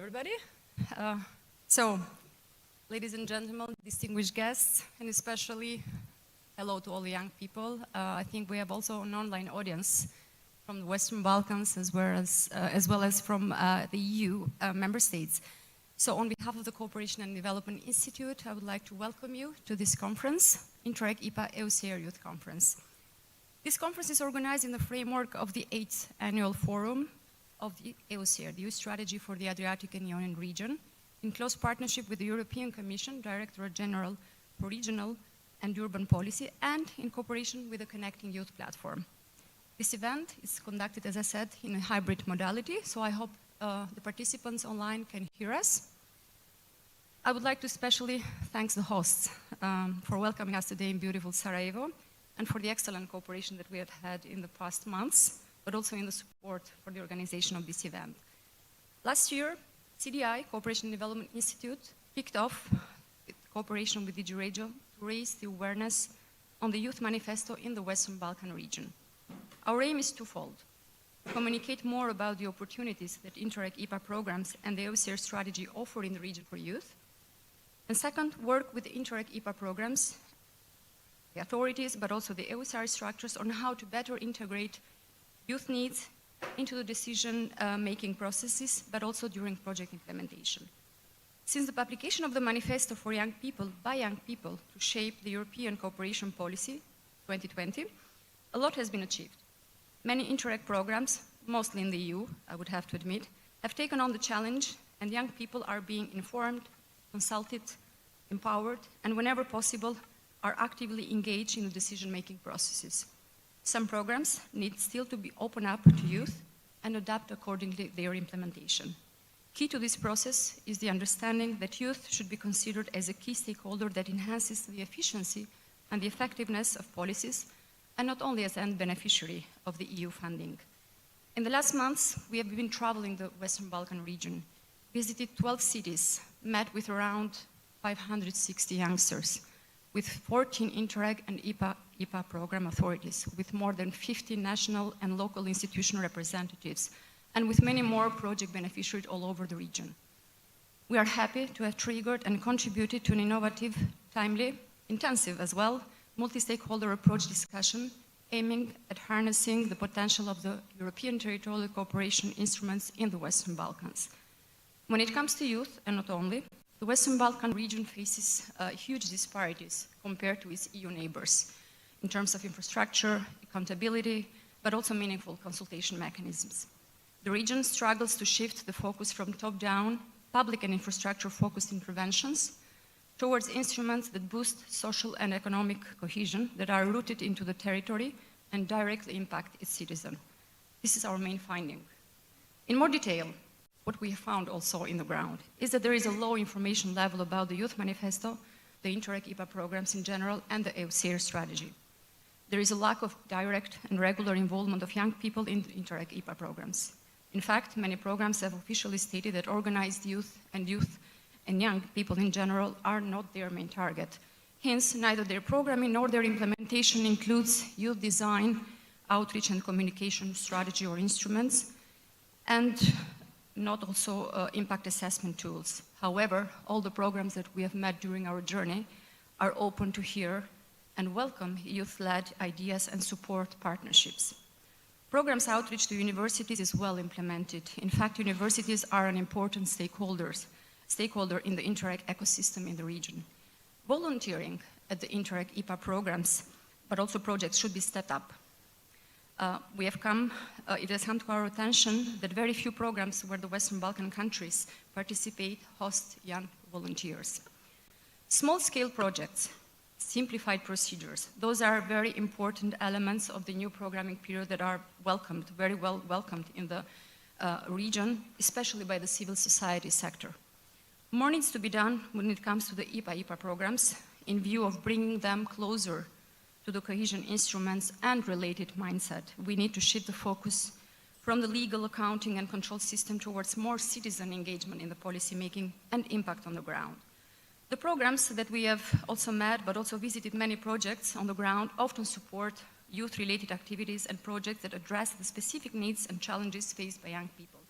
everybody. So, ladies and gentlemen, distinguished guests, and especially hello to all the young people. I think we have also an online audience from the Western Balkans as well as from the EU member states. So on behalf of the Cooperation and Development Institute, I would like to welcome you to this conference, Interreg IPA EUSAIR Youth Conference. This conference is organized in the framework of the 8th Annual Forum of the EUSAIR, the Youth Strategy for the Adriatic and Ionian Region, in close partnership with the European Commission, Directorate General for Regional and Urban Policy, and in cooperation with the Connecting Youth Platform. This event is conducted, as I said, in a hybrid modality, so I hope the participants online can hear us. I would like to especially thank the hosts for welcoming us today in beautiful Sarajevo and for the excellent cooperation that we have had in the past months, but also in the support for the organization of this event. Last year, CDI, Cooperation and Development Institute, kicked off cooperation with Regio to raise the awareness on the Youth Manifesto in the Western Balkan region. Our aim is twofold: communicate more about the opportunities that Interreg IPA programs and the EUSAIR strategy offer in the region for youth, and second, work with the Interreg IPA programs, the authorities, but also the EUSAIR structures on how to better integrate youth needs into the decision-making processes, but also during project implementation. Since the publication of the Manifesto for Young People by young people to shape the European Cooperation Policy 2020, a lot has been achieved. Many Interreg programs, mostly in the EU, I would have to admit, have taken on the challenge, and young people are being informed, consulted, empowered, and whenever possible, are actively engaged in the decision-making processes. Some programs need still to be opened up to youth and adapt accordingly their implementation. Key to this process is the understanding that youth should be considered as a key stakeholder that enhances the efficiency and the effectiveness of policies, and not only as an beneficiary of the EU funding. In the last months, we have been traveling the Western Balkan region, visited 12 cities, met with around 560 youngsters, with 14 Interreg and IPA program authorities, with more than 50 national and local institutional representatives, and with many more project beneficiaries all over the region. We are happy to have triggered and contributed to an innovative, timely, intensive as well, multi-stakeholder approach discussion aiming at harnessing the potential of the European territorial cooperation instruments in the Western Balkans. When it comes to youth, and not only, the Western Balkan region faces huge disparities compared to its EU neighbors in terms of infrastructure, accountability, but also meaningful consultation mechanisms. The region struggles to shift the focus from top-down, public and infrastructure-focused interventions towards instruments that boost social and economic cohesion that are rooted into the territory and directly impact its citizens. This is our main finding. In more detail, what we have found also in the ground is that there is a low information level about the Youth Manifesto, the Interreg IPA programs in general, and the EUSAIR strategy. There is a lack of direct and regular involvement of young people in the Interreg IPA programs. In fact, many programs have officially stated that organized youth and young people in general are not their main target. Hence, neither their programming nor their implementation includes youth design, outreach and communication strategy or instruments, and not also impact assessment tools. However, all the programs that we have met during our journey are open to hear and welcome youth-led ideas and support partnerships. Programs outreach to universities is well implemented. In fact, universities are an important stakeholder in the Interreg ecosystem in the region. Volunteering at the Interreg IPA programs, but also projects, should be stepped up. It has come to our attention that very few programs where the Western Balkan countries participate host young volunteers. Small-scale projects, simplified procedures, those are very important elements of the new programming period that are welcomed, very well welcomed in the region, especially by the civil society sector. More needs to be done when it comes to the IPA programs in view of bringing them closer to the cohesion instruments and related mindset. We need to shift the focus from the legal, accounting and control system towards more citizen engagement in the policy making and impact on the ground. The programs that we have also met, but also visited many projects on the ground, often support youth-related activities and projects that address the specific needs and challenges faced by young people.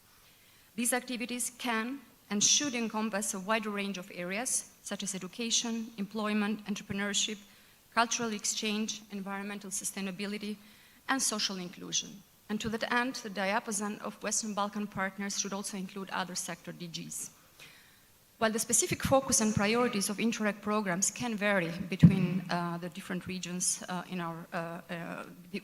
These activities can and should encompass a wider range of areas, such as education, employment, entrepreneurship, cultural exchange, environmental sustainability, and social inclusion. And to that end, the diapason of Western Balkan partners should also include other sector DGs. While the specific focus and priorities of Interreg programs can vary between the different regions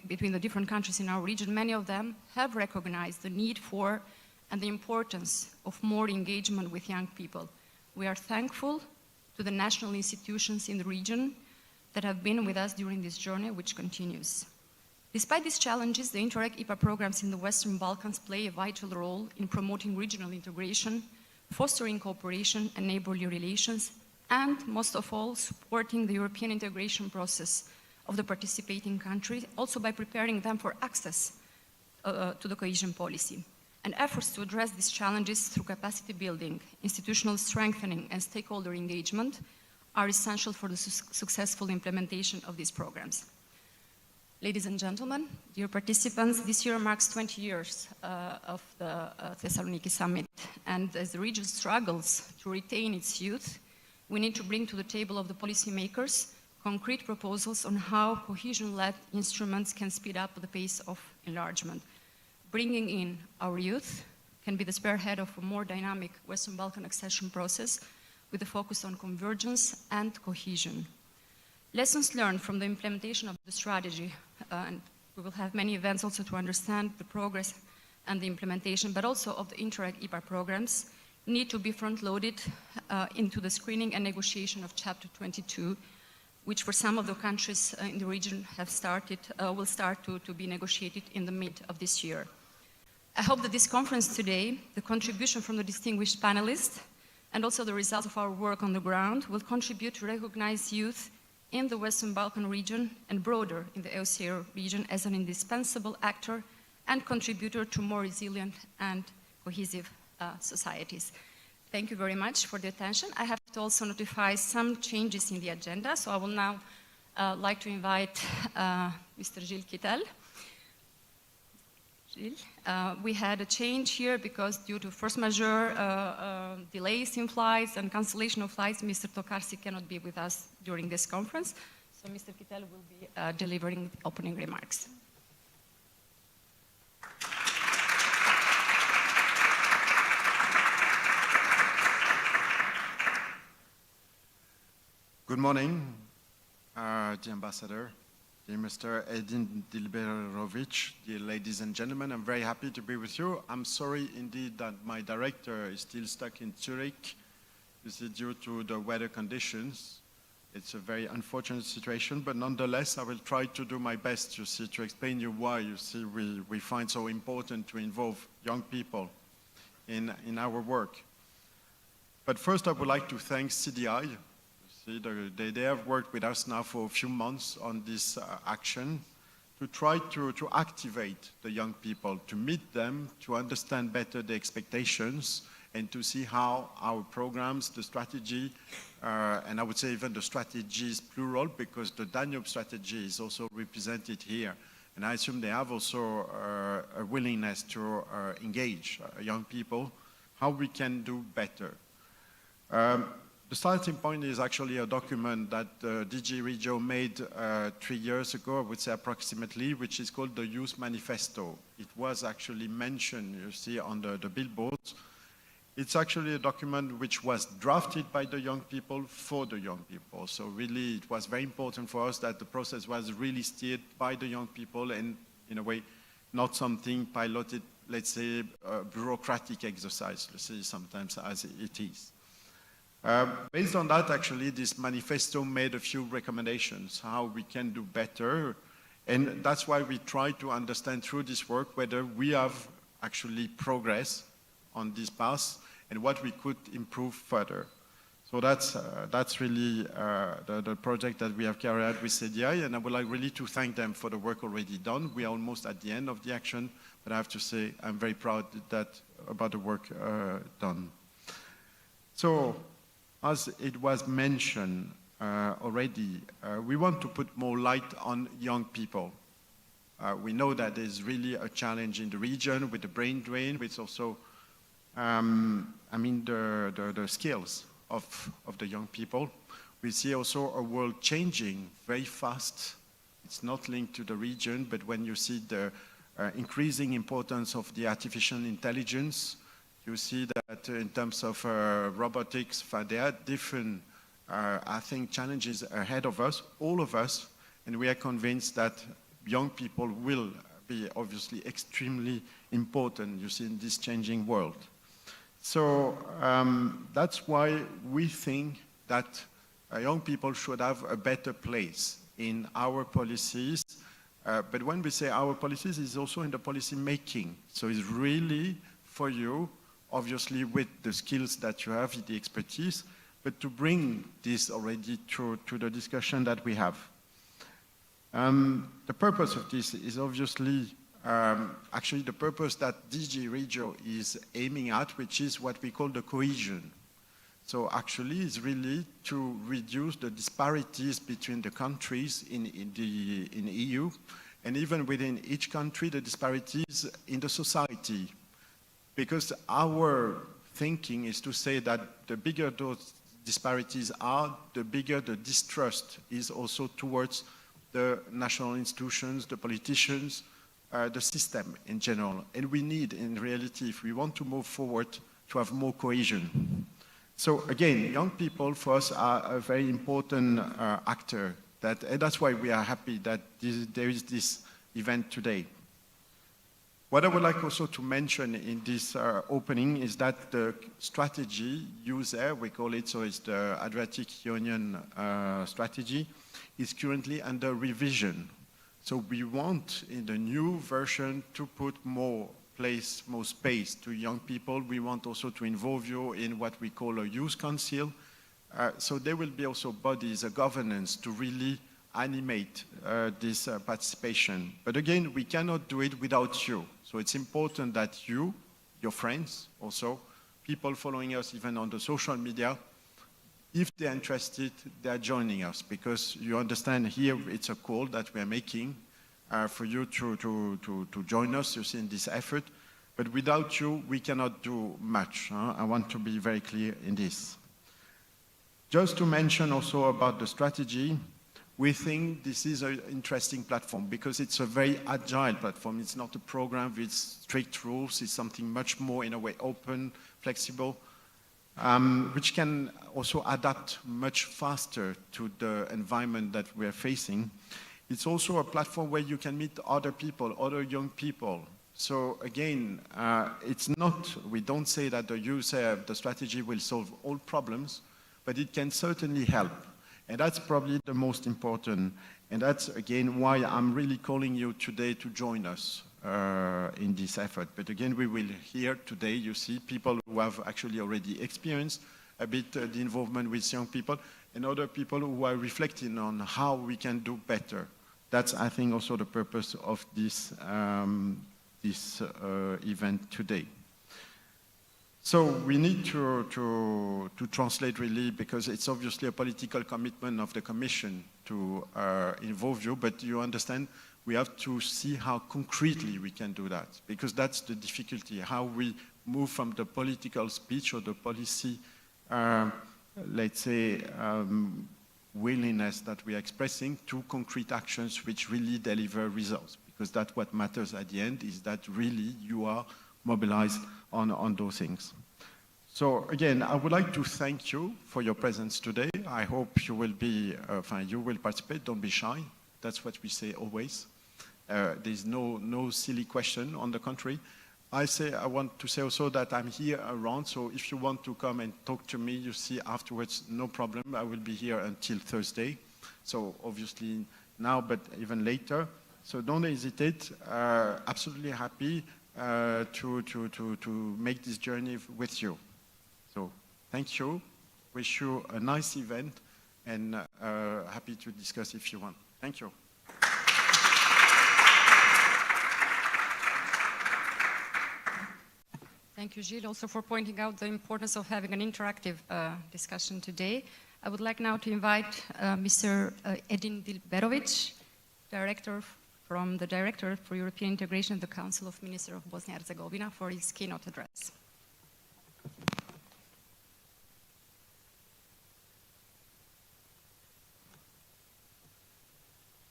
between the different countries in our region, many of them have recognized the need for and the importance of more engagement with young people. We are thankful to the national institutions in the region that have been with us during this journey, which continues. Despite these challenges, the Interreg IPA programs in the Western Balkans play a vital role in promoting regional integration, fostering cooperation and neighborly relations, and most of all, supporting the European integration process of the participating countries, also by preparing them for access to the cohesion policy. And efforts to address these challenges through capacity building, institutional strengthening, and stakeholder engagement are essential for the successful implementation of these programs. Ladies and gentlemen, dear participants, this year marks 20 years of the Thessaloniki Summit, and as the region struggles to retain its youth, we need to bring to the table of the policymakers concrete proposals on how cohesion-led instruments can speed up the pace of enlargement. Bringing in our youth can be the spearhead of a more dynamic Western Balkan accession process with a focus on convergence and cohesion. Lessons learned from the implementation of the strategy, and we will have many events also to understand the progress and the implementation, but also of the Interreg IPA programs, need to be front-loaded into the screening and negotiation of Chapter 22, which for some of the countries in the region have started, will start to be negotiated in the mid of this year. I hope that this conference today, the contribution from the distinguished panelists, and also the results of our work on the ground will contribute to recognize youth in the Western Balkan region and broader in the EUSAIR region as an indispensable actor and contributor to more resilient and cohesive societies. Thank you very much for the attention. I have to also notify some changes in the agenda, so I will now like to invite Mr. Gilles Kittel. Gilles, we had a change here because due to force majeure delays in flights and cancellation of flights, Mr. Tokarski cannot be with us during this conference. So Mr. Kittel will be delivering the opening remarks. Good morning, the Ambassador, dear Mr. Edin Dilberovic, dear ladies and gentlemen. I'm very happy to be with you. I'm sorry indeed that my director is still stuck in Zurich. This is due to the weather conditions. It's a very unfortunate situation, but nonetheless, I will try to do my best, to explain you why, we find so important to involve young people in our work. But first, I would like to thank CDI. They have worked with us now for a few months on this action to try to activate the young people, to meet them, to understand better the expectations, and to see how our programs, the strategy, and I would say even the strategy is plural because the Danube strategy is also represented here. And I assume they have also a willingness to engage young people, how we can do better. The starting point is actually a document that DG Regio made 3 years ago, I would say approximately, which is called the Youth Manifesto. It was actually mentioned, you see, on the billboards. It's actually a document which was drafted by the young people for the young people. So really, it was very important for us that the process was really steered by the young people and, in a way, not something piloted, let's say, a bureaucratic exercise, let's say, sometimes as it is. Based on that, actually, this manifesto made a few recommendations how we can do better. And that's why we try to understand through this work whether we have actually progress on this path and what we could improve further. So that's really the project that we have carried out with CDI, and I would like really to thank them for the work already done. We are almost at the end of the action, but I have to say I'm very proud about the work done. So, as it was mentioned already, we want to put more light on young people. We know that there's really a challenge in the region with the brain drain, which also the skills of the young people. We see also a world changing very fast. It's not linked to the region, but when you see the increasing importance of the artificial intelligence, you see that in terms of robotics, there are different, I think, challenges ahead of us, all of us, and we are convinced that young people will be obviously extremely important, you see, in this changing world. So that's why we think that young people should have a better place in our policies. But when we say our policies, it's also in the policy making. So it's really for you, obviously with the skills that you have, the expertise, but to bring this already to the discussion that we have. The purpose of this is obviously actually the purpose that DG Regio is aiming at, which is what we call the cohesion. So actually it's really to reduce the disparities between the countries in the EU, and even within each country, the disparities in the society. Because our thinking is to say that the bigger those disparities are, the bigger the distrust is also towards the national institutions, the politicians, the system in general. And we need, in reality, if we want to move forward, to have more cohesion. So again, young people for us are a very important actor, and that's why we are happy that there is this event today. What I would like also to mention in this opening is that the strategy, EUSAIR, we call it, so it's the Adriatic Union strategy, is currently under revision. So we want, in the new version, to put more space to young people. We want also to involve you in what we call a youth council. So there will be also bodies, a governance to really animate this participation. But again, we cannot do it without you. So it's important that you, your friends also, people following us even on the social media, if they're interested, they're joining us, because you understand here it's a call that we're making for you to join us, you see, in this effort. But without you, we cannot do much. I want to be very clear in this. Just to mention also about the strategy, we think this is an interesting platform because it's a very agile platform. It's not a program with strict rules. It's something much more, in a way, open, flexible, which can also adapt much faster to the environment that we're facing. It's also a platform where you can meet other people, other young people. So again, it's not, we don't say that the EUSAIR, the strategy will solve all problems, but it can certainly help. And that's probably the most important. And that's, again, why I'm really calling you today to join us in this effort. But again, we will hear today, you see, people who have actually already experienced a bit the involvement with young people and other people who are reflecting on how we can do better. That's, I think, also the purpose of this, event today. So we need to translate really, because it's obviously a political commitment of the Commission to involve you, but you understand we have to see how concretely we can do that, because that's the difficulty, how we move from the political speech or the policy, let's say, willingness that we are expressing to concrete actions which really deliver results, because that's what matters at the end, is that really you are mobilized on those things. So again, I would like to thank you for your presence today. I hope you will be, you will participate, don't be shy. That's what we say always. There's no silly question, on the contrary. I want to say also that I'm here around, so if you want to come and talk to me, you see afterwards, no problem. I will be here until Thursday. So obviously now, but even later. So don't hesitate, absolutely happy to make this journey with you. So thank you, wish you a nice event, and happy to discuss if you want. Thank you. Thank you, Gilles, also for pointing out the importance of having an interactive discussion today. I would like now to invite Mr. Edin Dilberovic, Director for European Integration of the Council of Ministers of Bosnia and Herzegovina, for his keynote address.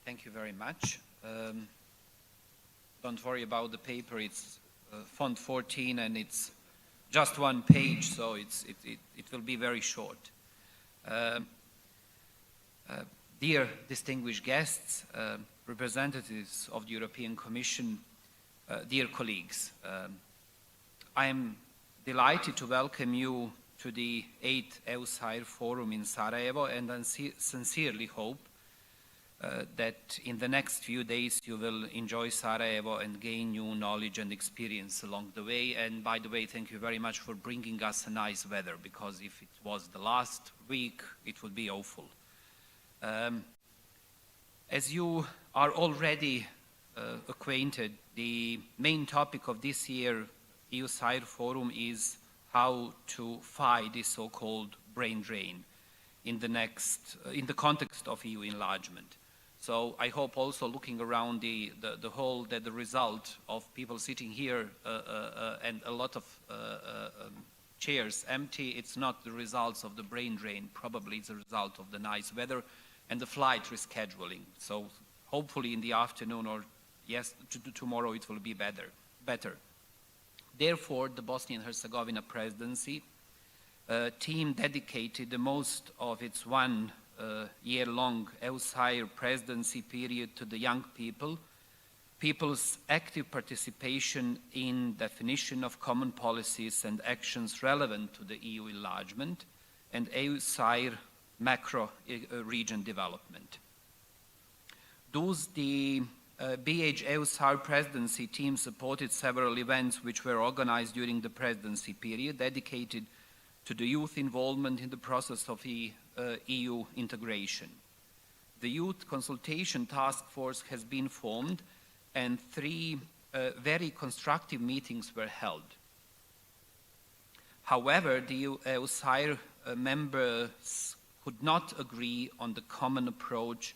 Thank you very much. Don't worry about the paper. It's font 14 and it's just one page, so it will be very short. Dear distinguished guests, representatives of the European Commission, dear colleagues, I am delighted to welcome you to the 8th EUSAIR Forum in Sarajevo, and I sincerely hope that in the next few days you will enjoy Sarajevo and gain new knowledge and experience along the way. And by the way, thank you very much for bringing us a nice weather, because if it was the last week, it would be awful. As you are already acquainted, the main topic of this year EUSAIR Forum is how to fight this so-called brain drain in the context of EU enlargement. So I hope also, looking around the whole, that the result of people sitting here and a lot of chairs empty, it's not the results of the brain drain. Probably it's a result of the nice weather and the flight rescheduling. So hopefully in the afternoon or tomorrow it will be better. Therefore, the Bosnia and Herzegovina presidency team dedicated the most of its one-year-long EUSAIR presidency period to the young people's active participation in definition of common policies and actions relevant to the EU enlargement and EUSAIR macro-region development. Thus, the BH EUSAIR presidency team supported several events which were organized during the presidency period dedicated to the youth involvement in the process of EU integration. The Youth Consultation Task Force has been formed and 3 very constructive meetings were held. However, the EUSAIR members could not agree on the common approach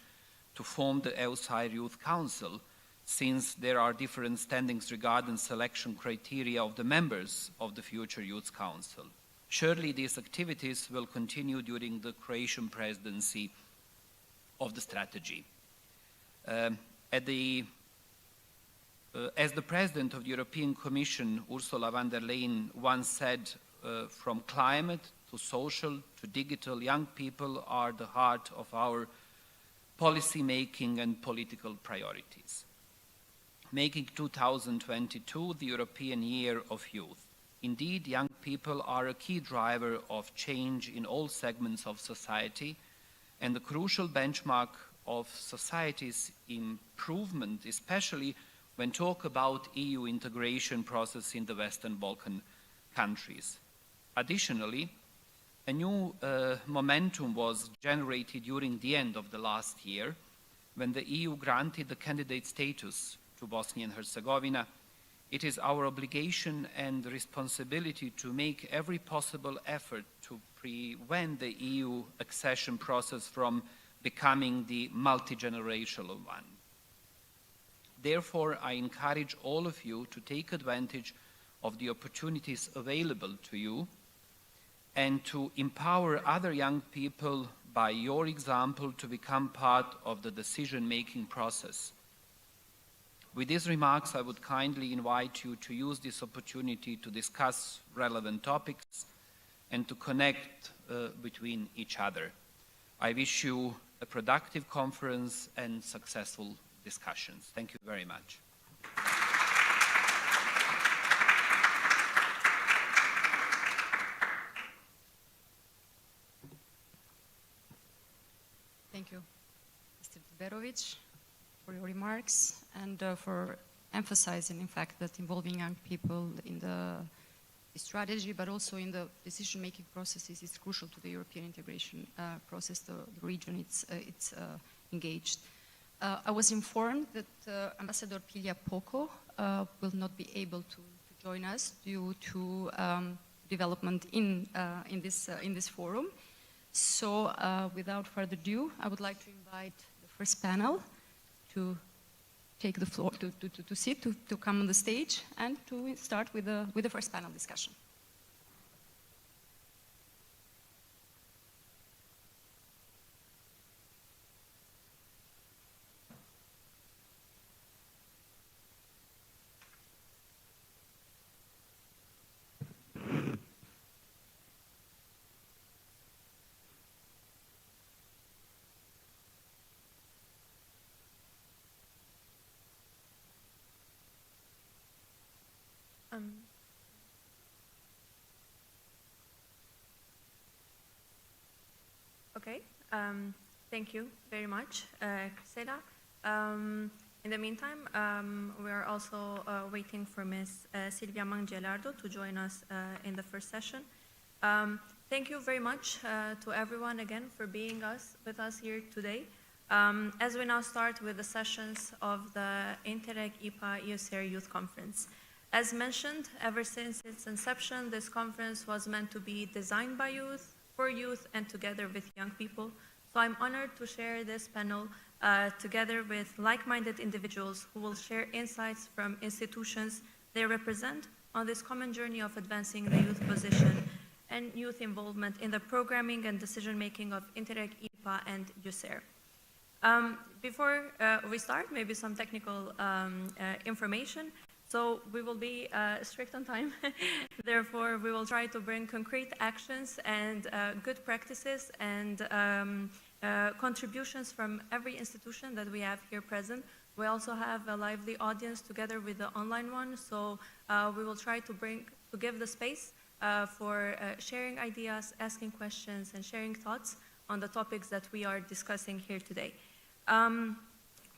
to form the EUSAIR Youth Council, since there are different standings regarding selection criteria of the members of the future Youth Council. Surely these activities will continue during the Croatian presidency of the strategy. As the President of the European Commission, Ursula von der Leyen, once said, from climate to social to digital, young people are the heart of our policy making and political priorities, making 2022 the European Year of Youth. Indeed, young people are a key driver of change in all segments of society and a crucial benchmark of society's improvement, especially when talk about EU integration process in the Western Balkan countries. Additionally, a new momentum was generated during the end of the last year when the EU granted the candidate status to Bosnia and Herzegovina. It is our obligation and responsibility to make every possible effort to prevent the EU accession process from becoming the multi-generational one. Therefore, I encourage all of you to take advantage of the opportunities available to you and to empower other young people by your example to become part of the decision-making process. With these remarks, I would kindly invite you to use this opportunity to discuss relevant topics and to connect between each other. I wish you a productive conference and successful discussions. Thank you very much. Thank you, Mr. Tiberovic, for your remarks and for emphasizing, in fact, that involving young people in the strategy, but also in the decision-making processes is crucial to the European integration process. The region it's engaged. I was informed that Ambassador Pilja Poko will not be able to join us due to development in this forum. So, without further ado, I would like to invite the first panel to take the floor, to come on the stage, and to start with the first panel discussion. Okay, thank you very much, Crisela. In the meantime, we are also waiting for Ms. Silvia Mangelardo to join us in the first session. Thank you very much to everyone again for being with us here today. As we now start with the sessions of the Interreg IPA EUSAIR Youth Conference. As mentioned, ever since its inception, this conference was meant to be designed by youth, for youth, and together with young people. So I'm honored to share this panel together with like-minded individuals who will share insights from institutions they represent on this common journey of advancing the youth position and youth involvement in the programming and decision-making of Interreg IPA and EUSAIR. Before we start, maybe some technical information. So we will be strict on time. Therefore, we will try to bring concrete actions and good practices and contributions from every institution that we have here present. We also have a lively audience together with the online one. So we will try to give the space for sharing ideas, asking questions, and sharing thoughts on the topics that we are discussing here today.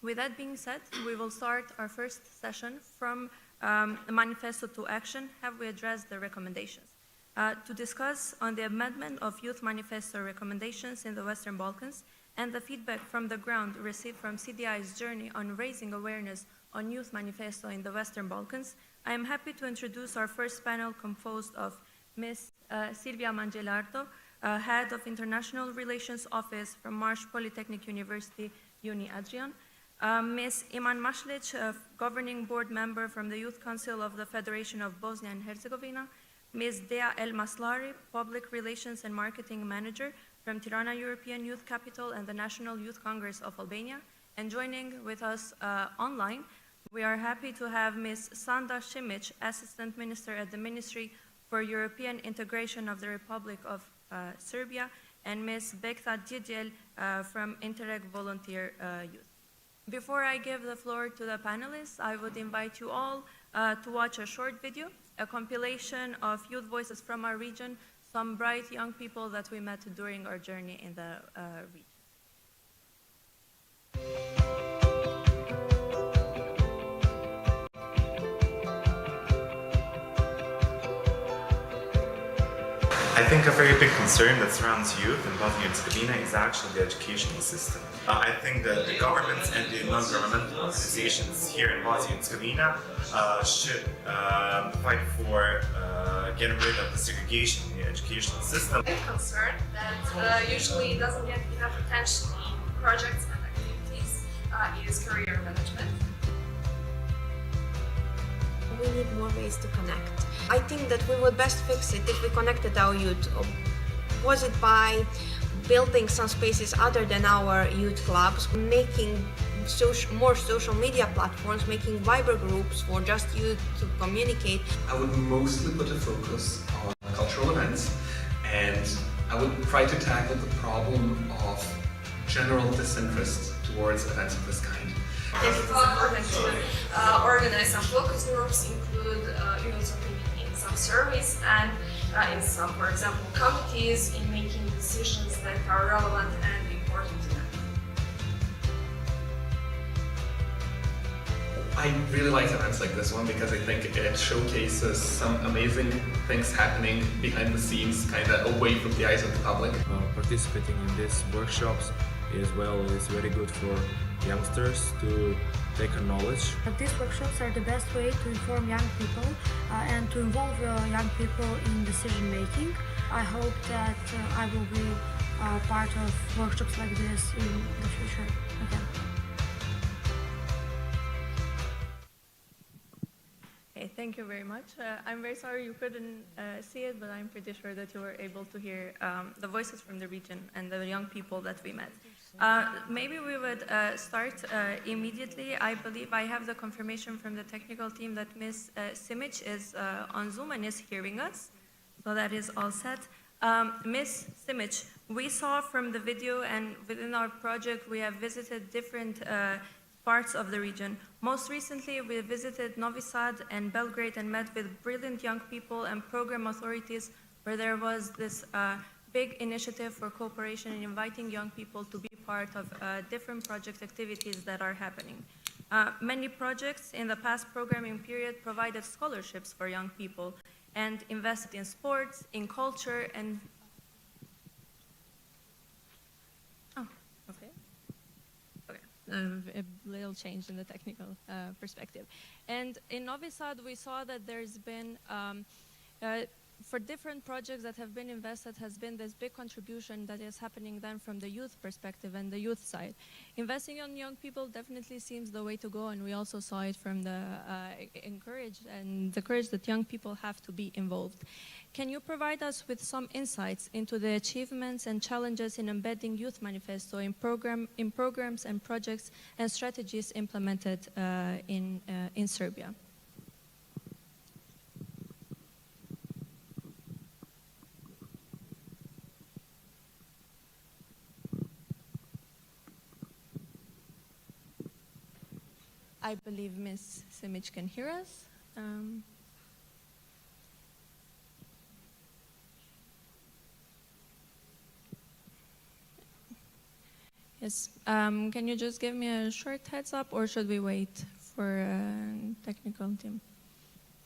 With that being said, we will start our first session from the Manifesto to Action. Have we addressed the recommendations? To discuss on the amendment of Youth Manifesto recommendations in the Western Balkans and the feedback from the ground received from CDI's journey on raising awareness on Youth Manifesto in the Western Balkans, I am happy to introduce our first panel composed of Ms. Silvia Mangelardo, Head of International Relations Office from Marsh Polytechnic University, Uni Adrian, Ms. Iman Maslic, Governing Board Member from the Youth Council of the Federation of Bosnia and Herzegovina, Ms. Dea El Maslari, Public Relations and Marketing Manager from Tirana European Youth Capital and the National Youth Congress of Albania, and joining with us online, we are happy to have Ms. Sanda Šimić, Assistant Minister at the Ministry for European Integration of the Republic of Serbia, and Ms. Bekta Djidjel from Interreg Volunteer Youth. Before I give the floor to the panelists, I would invite you all to watch a short video, a compilation of youth voices from our region, some bright young people that we met during our journey in the region. I think a very big concern that surrounds youth in Bosnia and Herzegovina is actually the educational system. I think that the governments and the non-governmental organizations here in Bosnia and Herzegovina should fight for getting rid of the segregation in the educational system. A concern that usually doesn't get enough attention in projects and activities is career management. We need more ways to connect. I think that we would best fix it if we connected our youth. Was it by building some spaces other than our youth clubs, making more social media platforms, making Viber groups for just youth to communicate? I would mostly put a focus on cultural events, and I would try to tackle the problem of general disinterest towards events of this kind. It's important to organize some focus groups, include youth opinion in some surveys and in some, for example, committees in making decisions that are relevant and important to them. I really like events like this one because I think it showcases some amazing things happening behind the scenes, kind of away from the eyes of the public. Participating in these workshops as well is very good for youngsters to take a knowledge. These workshops are the best way to inform young people and to involve young people in decision making. I hope that I will be part of workshops like this in the future again. Okay, thank you very much. I'm very sorry you couldn't see it, but I'm pretty sure that you were able to hear the voices from the region and the young people that we met. Maybe we would start immediately. I believe I have the confirmation from the technical team that Ms. Šimić is on Zoom and is hearing us. So that is all set. Ms. Šimić, we saw from the video and within our project we have visited different parts of the region. Most recently, we visited Novi Sad and Belgrade and met with brilliant young people and program authorities where there was this big initiative for cooperation and inviting young people to be part of different project activities that are happening. Many projects in the past programming period provided scholarships for young people and invested in sports, in culture, and a little change in the technical perspective. And in Novi Sad, we saw that there's been, for different projects that have been invested, has been this big contribution that is happening then from the youth perspective and the youth side. Investing on young people definitely seems the way to go, and we also saw it from the the courage that young people have to be involved. Can you provide us with some insights into the achievements and challenges in embedding Youth Manifesto in programs and projects and strategies implemented in Serbia? I believe Ms. Simic can hear us. Yes, can you just give me a short heads up, or should we wait for technical team?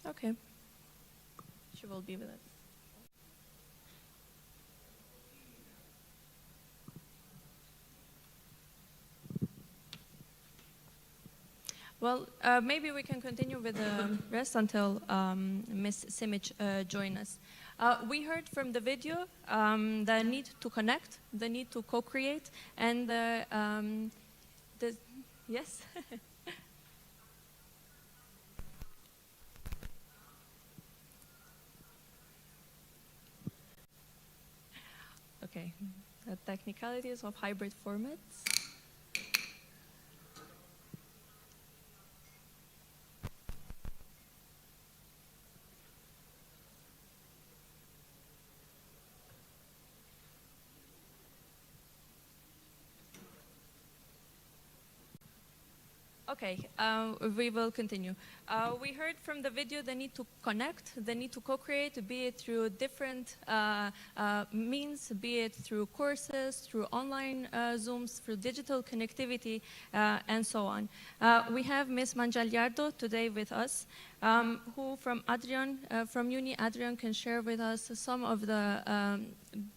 Okay, she will be with us. Well, maybe we can continue with the rest until Ms. Simic joins us. We heard from the video the need to connect, the need to co-create, and yes? Okay, the technicalities of hybrid formats. Okay, we will continue. We heard from the video the need to connect, the need to co-create, be it through different means, be it through courses, through online Zooms, through digital connectivity, and so on. We have Ms. Mangialiardo today with us, who from Uni Adrian can share with us some of the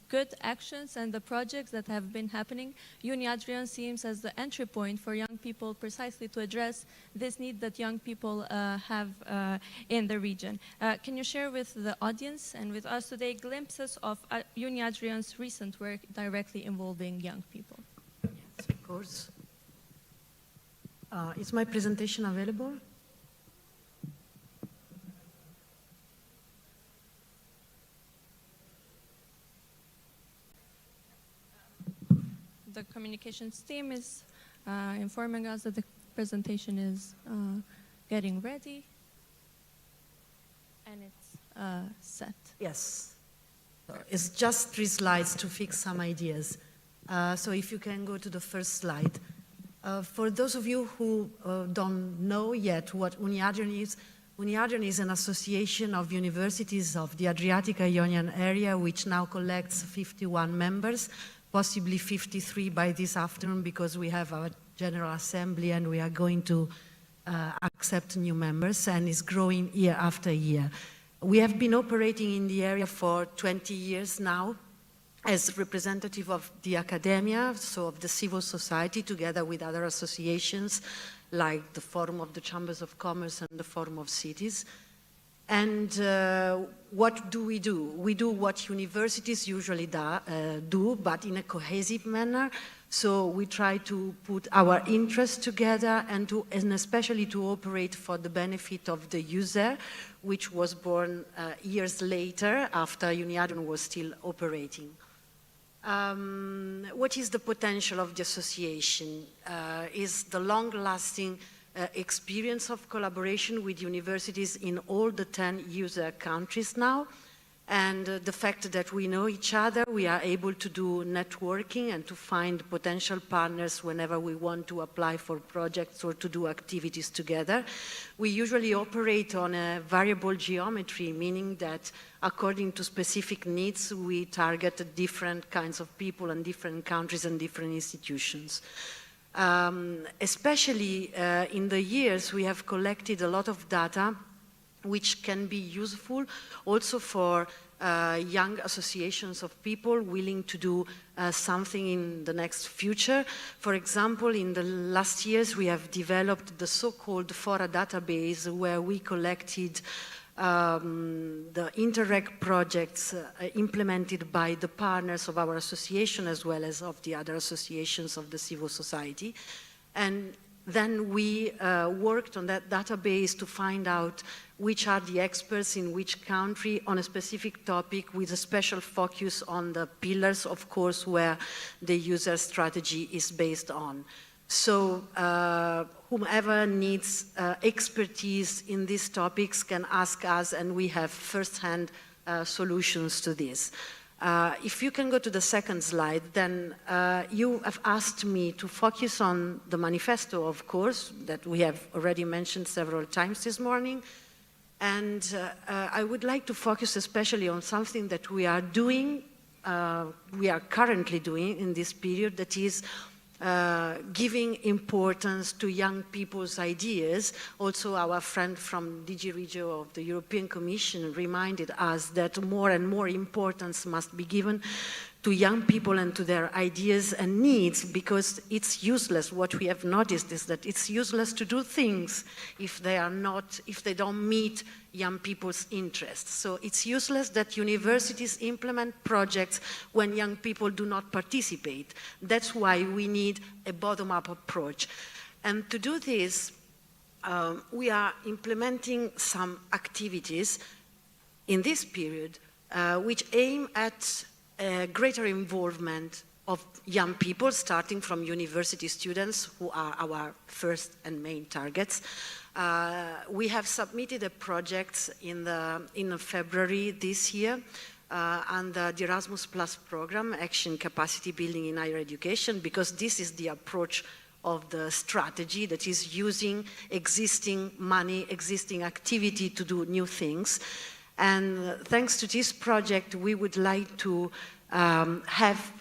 good actions and the projects that have been happening. Uni Adrian seems as the entry point for young people precisely to address this need that young people have in the region. Can you share with the audience and with us today glimpses of Uni Adrian's recent work directly involving young people? Yes, of course. Is my presentation available? The communications team is informing us that the presentation is getting ready and it's set. Yes. It's just 3 slides to fix some ideas. So if you can go to the first slide. For those of you who don't know yet what Uni Adrian is an association of universities of the Adriatic-Ionian area, which now collects 51 members, possibly 53 by this afternoon, because we have our General Assembly and we are going to accept new members, and is growing year after year. We have been operating in the area for 20 years now as representative of the academia, so of the civil society, together with other associations like the Forum of the Chambers of Commerce and the Forum of Cities. And what do? We do what universities usually do, but in a cohesive manner. So we try to put our interests together and especially to operate for the benefit of the EUSAIR, which was born years later after Uni Adrian was still operating. What is the potential of the association? Is the long-lasting experience of collaboration with universities in all the 10 EUSAIR countries now, And the fact that we know each other, we are able to do networking and to find potential partners whenever we want to apply for projects or to do activities together. We usually operate on a variable geometry, meaning that according to specific needs, we target different kinds of people and different countries and different institutions. Especially in the years, we have collected a lot of data which can be useful also for young associations of people willing to do something in the next future. For example, in the last years, we have developed the so-called Fora database, where we collected the Interreg projects implemented by the partners of our association as well as of the other associations of the civil society. And then we worked on that database to find out which are the experts in which country on a specific topic, with a special focus on the pillars, of course, where the user strategy is based on. So whomever needs expertise in these topics can ask us, and we have first-hand solutions to this. If you can go to the second slide, then you have asked me to focus on the manifesto, of course, that we have already mentioned several times this morning. And I would like to focus especially on something that we are doing, we are currently doing in this period, that is giving importance to young people's ideas. Also, our friend from DG Regio of the European Commission reminded us that more and more importance must be given to young people and to their ideas and needs, because it's useless. What we have noticed is that it's useless to do things if they don't meet young people's interests. So it's useless that universities implement projects when young people do not participate. That's why we need a bottom-up approach. And to do this, we are implementing some activities in this period which aim at greater involvement of young people, starting from university students, who are our first and main targets. We have submitted a project in February this year under the Erasmus Plus program, Action Capacity Building in Higher Education, because this is the approach of the strategy, that is using existing money, existing activity to do new things. And thanks to this project, we would like to have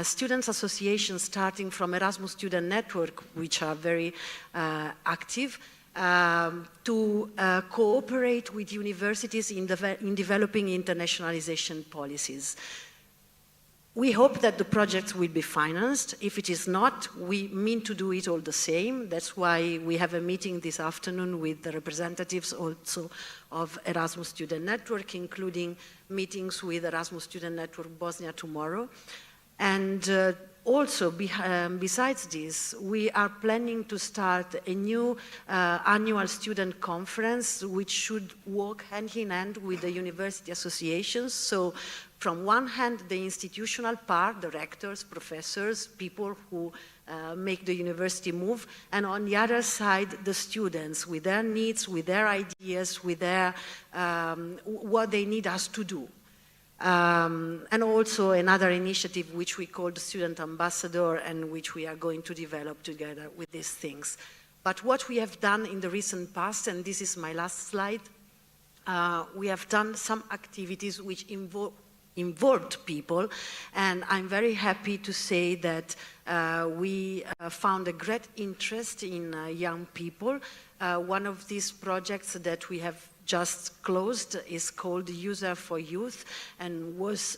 students' associations starting from Erasmus Student Network, which are very active, to cooperate with universities in developing internationalization policies. We hope that the project will be financed. If it is not, we mean to do it all the same. That's why we have a meeting this afternoon with the representatives also of Erasmus Student Network, including meetings with Erasmus Student Network Bosnia tomorrow. And also, besides this, we are planning to start a new annual student conference, which should work hand in hand with the university associations. So, from one hand, the institutional part, the rectors, professors, people who make the university move, and on the other side, the students with their needs, with their ideas, with their what they need us to do. And also another initiative which we call the Student Ambassador, and which we are going to develop together with these things. But what we have done in the recent past, and this is my last slide, we have done some activities which involved people, and I'm very happy to say that we found a great interest in young people. One of these projects that we have just closed is called EUSAIR for Youth, and was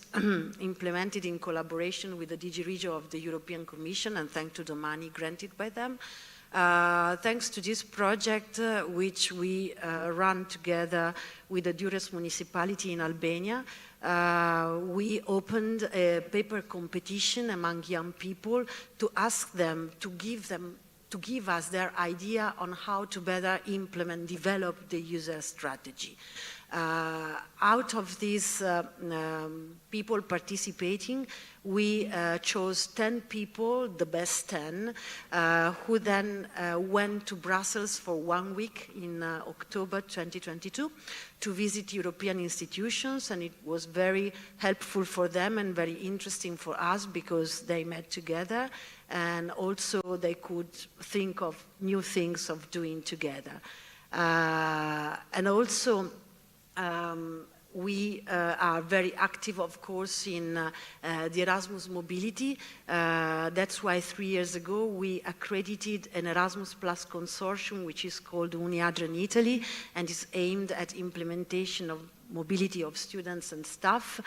implemented in collaboration with the DG Regio of the European Commission, and thanks to the money granted by them. Thanks to this project, which we run together with the Durrës municipality in Albania, we opened a paper competition among young people to ask them to give us their idea on how to better implement, develop the user strategy. Out of these people participating, we chose 10 people, the best 10, who then went to Brussels for 1 week in October 2022 to visit European institutions, and it was very helpful for them and very interesting for us because they met together and also they could think of new things of doing together. And also, we are very active, of course, in the Erasmus mobility. That's why 3 years ago we accredited an Erasmus Plus consortium, which is called Uniadra in Italy, and is aimed at implementation of mobility of students and staff,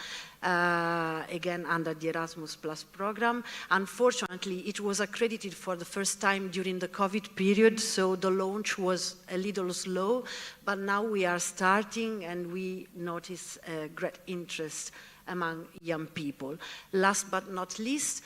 again under the Erasmus Plus program. Unfortunately, it was accredited for the first time during the COVID period, so the launch was a little slow, but now we are starting and we notice a great interest among young people. Last but not least,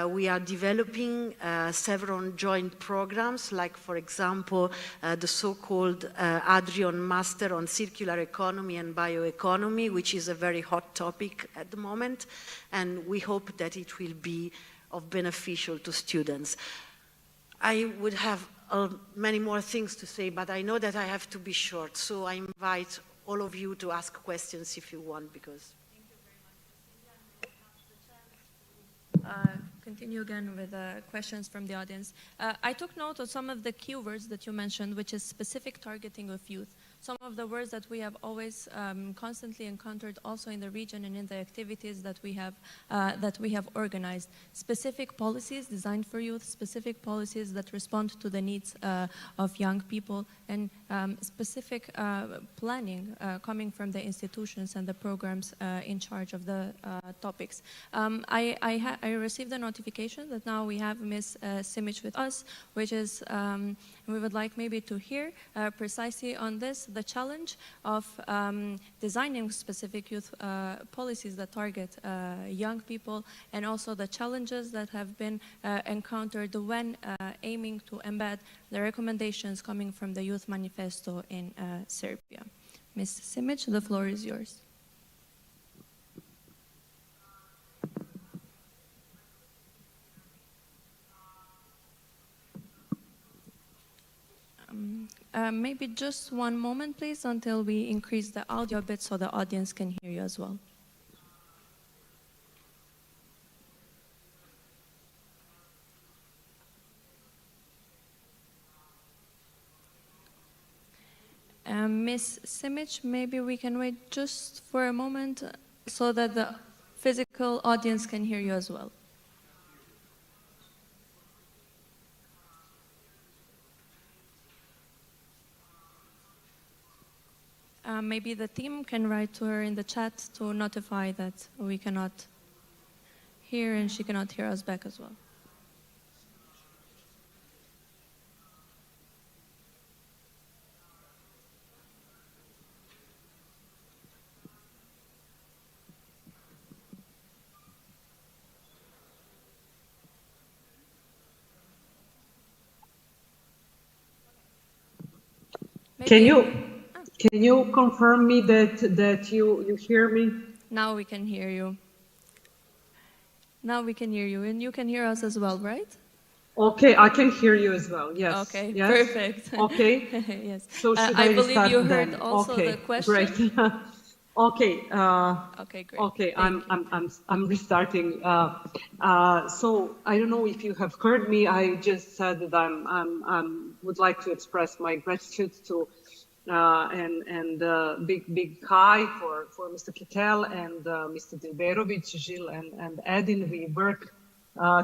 we are developing several joint programs, like, for example, the so-called Adrian Master on Circular Economy and Bioeconomy, which is a very hot topic at the moment, and we hope that it will be of beneficial to students. I would have many more things to say, but I know that I have to be short, so I invite all of you to ask questions if you want, because... Continue again with questions from the audience. I took note of some of the keywords that you mentioned, which is specific targeting of youth. Some of the words that we have always constantly encountered also in the region and in the activities that we have organized. Specific policies designed for youth, specific policies that respond to the needs of young people, and specific planning coming from the institutions and the programs in charge of the topics. I received a notification that now we have Ms. Simic with us, which is, we would like maybe to hear precisely on this, the challenge of designing specific youth policies that target young people, and also the challenges that have been encountered when aiming to embed the recommendations coming from the Youth Manifesto in Serbia. Ms. Simic, the floor is yours. Maybe just one moment, please, until we increase the audio a bit so the audience can hear you as well. Ms. Simic, maybe we can wait just for a moment so that the physical audience can hear you as well. Maybe the team can write to her in the chat to notify that we cannot hear and she cannot hear us back as well. Can you confirm me that you hear me? Now we can hear you. Now we can hear you, and you can hear us as well, right? Okay, I can hear you as well. Yes. Okay. Yes? Perfect. Okay. Yes. So should I I believe start you then? heard also okay, the question. Great. Okay. Okay, great. Okay, I'm restarting. So I don't know if you have heard me. I just said that I would like to express my gratitude to and big hi for Mr. Kittel and Mr. Dilberovic, Gilles and Edin. We work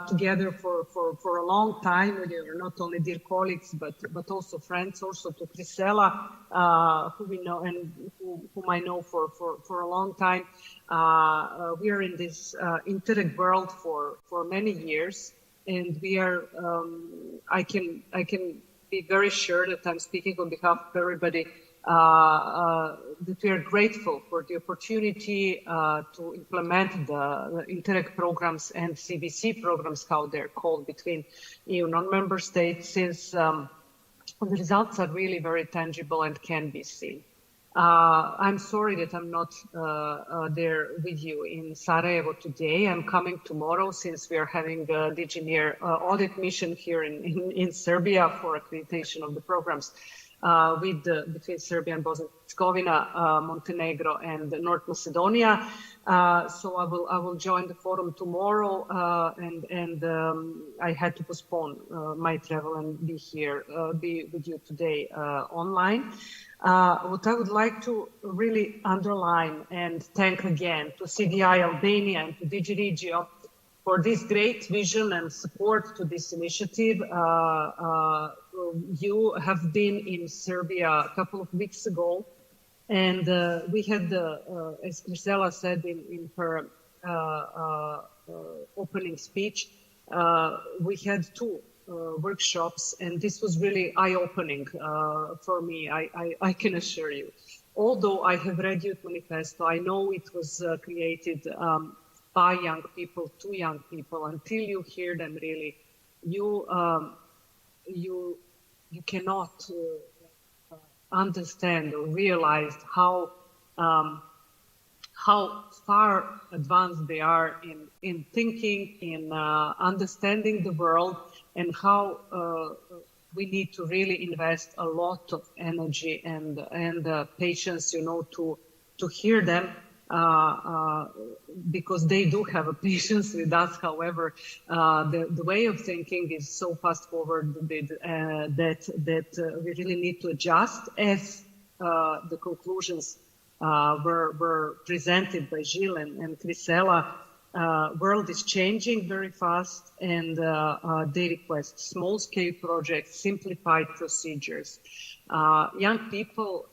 together for a long time. We are not only dear colleagues, but also friends. Also to Priscilla, who we know and whom I know for a long time. We are in this Interreg world for many years, and we are. I can be very sure that I'm speaking on behalf of everybody, that we are grateful for the opportunity to implement the Interreg programs and CBC programs, how they're called, between EU non-member states, since the results are really very tangible and can be seen. I'm sorry that I'm not there with you in Sarajevo today. I'm coming tomorrow since we are having the DigiNear audit mission here in Serbia for accreditation of the programs between Serbia and Bosnia and Herzegovina, Montenegro and North Macedonia. So I will join the forum tomorrow, and I had to postpone my travel and be with you today online. What I would like to really underline and thank again to CDI Albania and to Regio for this great vision and support to this initiative. You have been in Serbia a couple of weeks ago, and we had, as Priscilla said in her opening speech, we had two workshops, and this was really eye-opening for me, I can assure you. Although I have read Youth Manifesto, I know it was created by young people, to young people. Until you hear them really, you cannot understand or realize how far advanced they are in thinking, in understanding the world, and how we need to really invest a lot of energy and patience, you know, to hear them, because they do have a patience with us. However, the way of thinking is so fast forward that we really need to adjust as the conclusions were presented by Gilles and Crisella. World is changing very fast, and they request small-scale projects, simplified procedures. Young people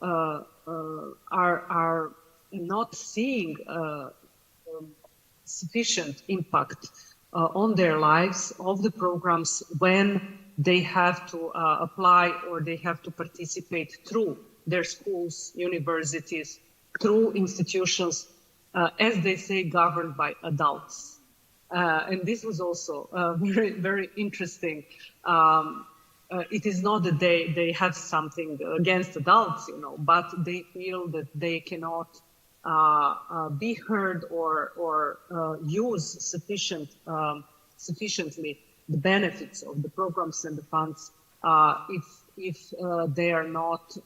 are not seeing sufficient impact on their lives of the programs when they have to apply or they have to participate through their schools, universities, through institutions, as they say, governed by adults. And this was also very, very interesting. It is not that they have something against adults, you know, but they feel that they cannot be heard or use sufficiently the benefits of the programs and the funds if they are not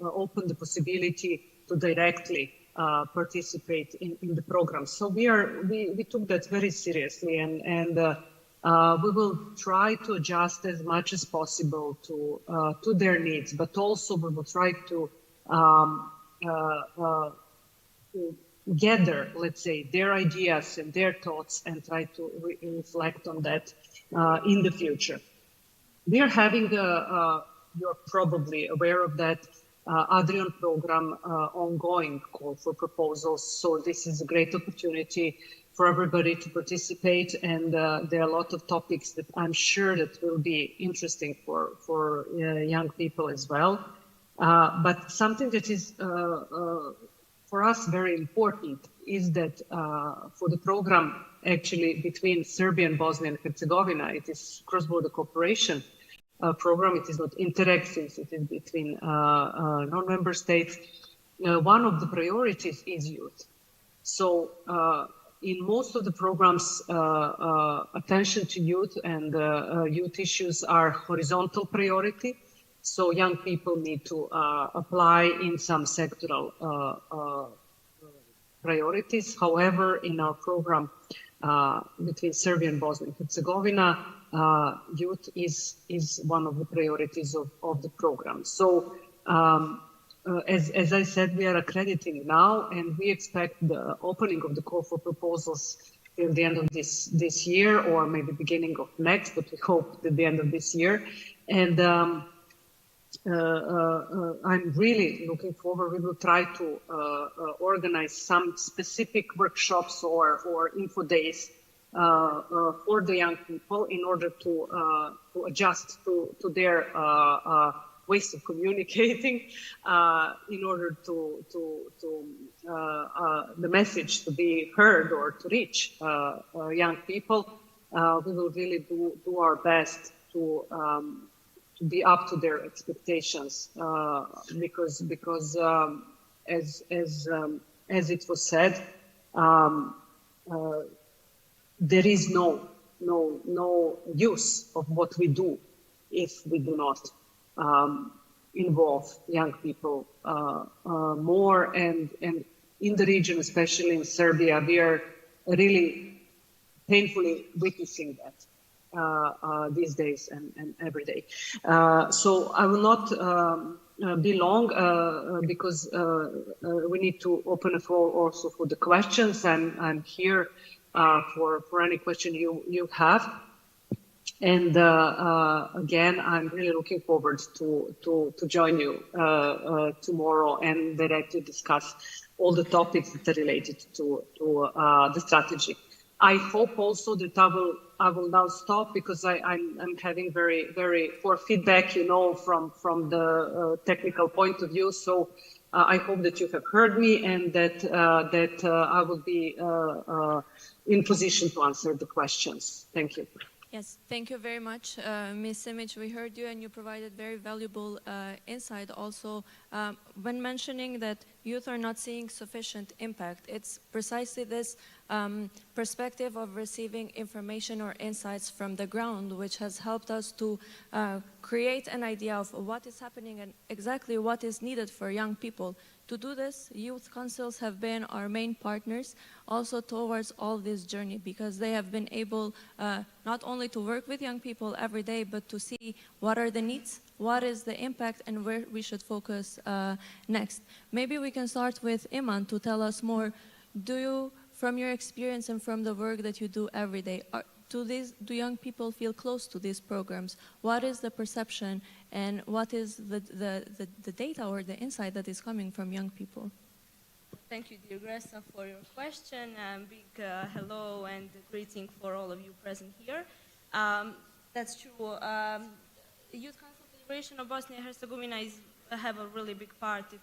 open the possibility to directly participate in the program. So we took that very seriously, and we will try to adjust as much as possible to their needs, but also we will try to gather, let's say, their ideas and their thoughts and try to reflect on that in the future. We are having, you're probably aware of that, Adrian program ongoing, call for proposals. So this is a great opportunity for everybody to participate, and there are a lot of topics that I'm sure that will be interesting for young people as well. But something that is for us very important is that for the program actually between Serbia and Bosnia and Herzegovina, it is cross-border cooperation program. It is not Interreg, since it is between non-member states. One of the priorities is youth. So in most of the programs, attention to youth and youth issues are horizontal priority. So young people need to apply in some sectoral priorities. However, in our program between Serbia and Bosnia and Herzegovina, youth is one of the priorities of the program. So as I said, we are accrediting now, and we expect the opening of the call for proposals till the end of this year, or maybe beginning of next, but we hope at the end of this year. And I'm really looking forward. We will try to organize some specific workshops or info days for the young people in order to adjust to their ways of communicating, in order to the message to be heard or to reach young people. We will really do our best to be up to their expectations, because as it was said, there is no use of what we do if we do not involve young people more. And in the region, especially in Serbia, we are really painfully witnessing that these days and every day. So I will not be long because we need to open the floor also for the questions. I'm here for any question you have. And again, I'm really looking forward to join you tomorrow and directly discuss all the topics that are related to the strategy. I hope also that I will now stop because I'm having very poor feedback, you know, from the technical point of view. So I hope that you have heard me and that I will be in position to answer the questions. Thank you. Yes, thank you very much, Ms. Simic. We heard you and you provided very valuable insight also when mentioning that youth are not seeing sufficient impact. It's precisely this perspective of receiving information or insights from the ground which has helped us to create an idea of what is happening and exactly what is needed for young people. To do this, youth councils have been our main partners also towards all this journey because they have been able not only to work with young people every day, but to see what are the needs, what is the impact, and where we should focus next. Maybe we can start with Iman to tell us more. Do you, from your experience and from the work that you do every day, do young people feel close to these programs? What is the perception and what is the data or the insight that is coming from young people? Thank you, dear Gresa, for your question. Big hello and greeting for all of you present here. That's true. Youth Council Federation of Bosnia and Herzegovina have a really big part in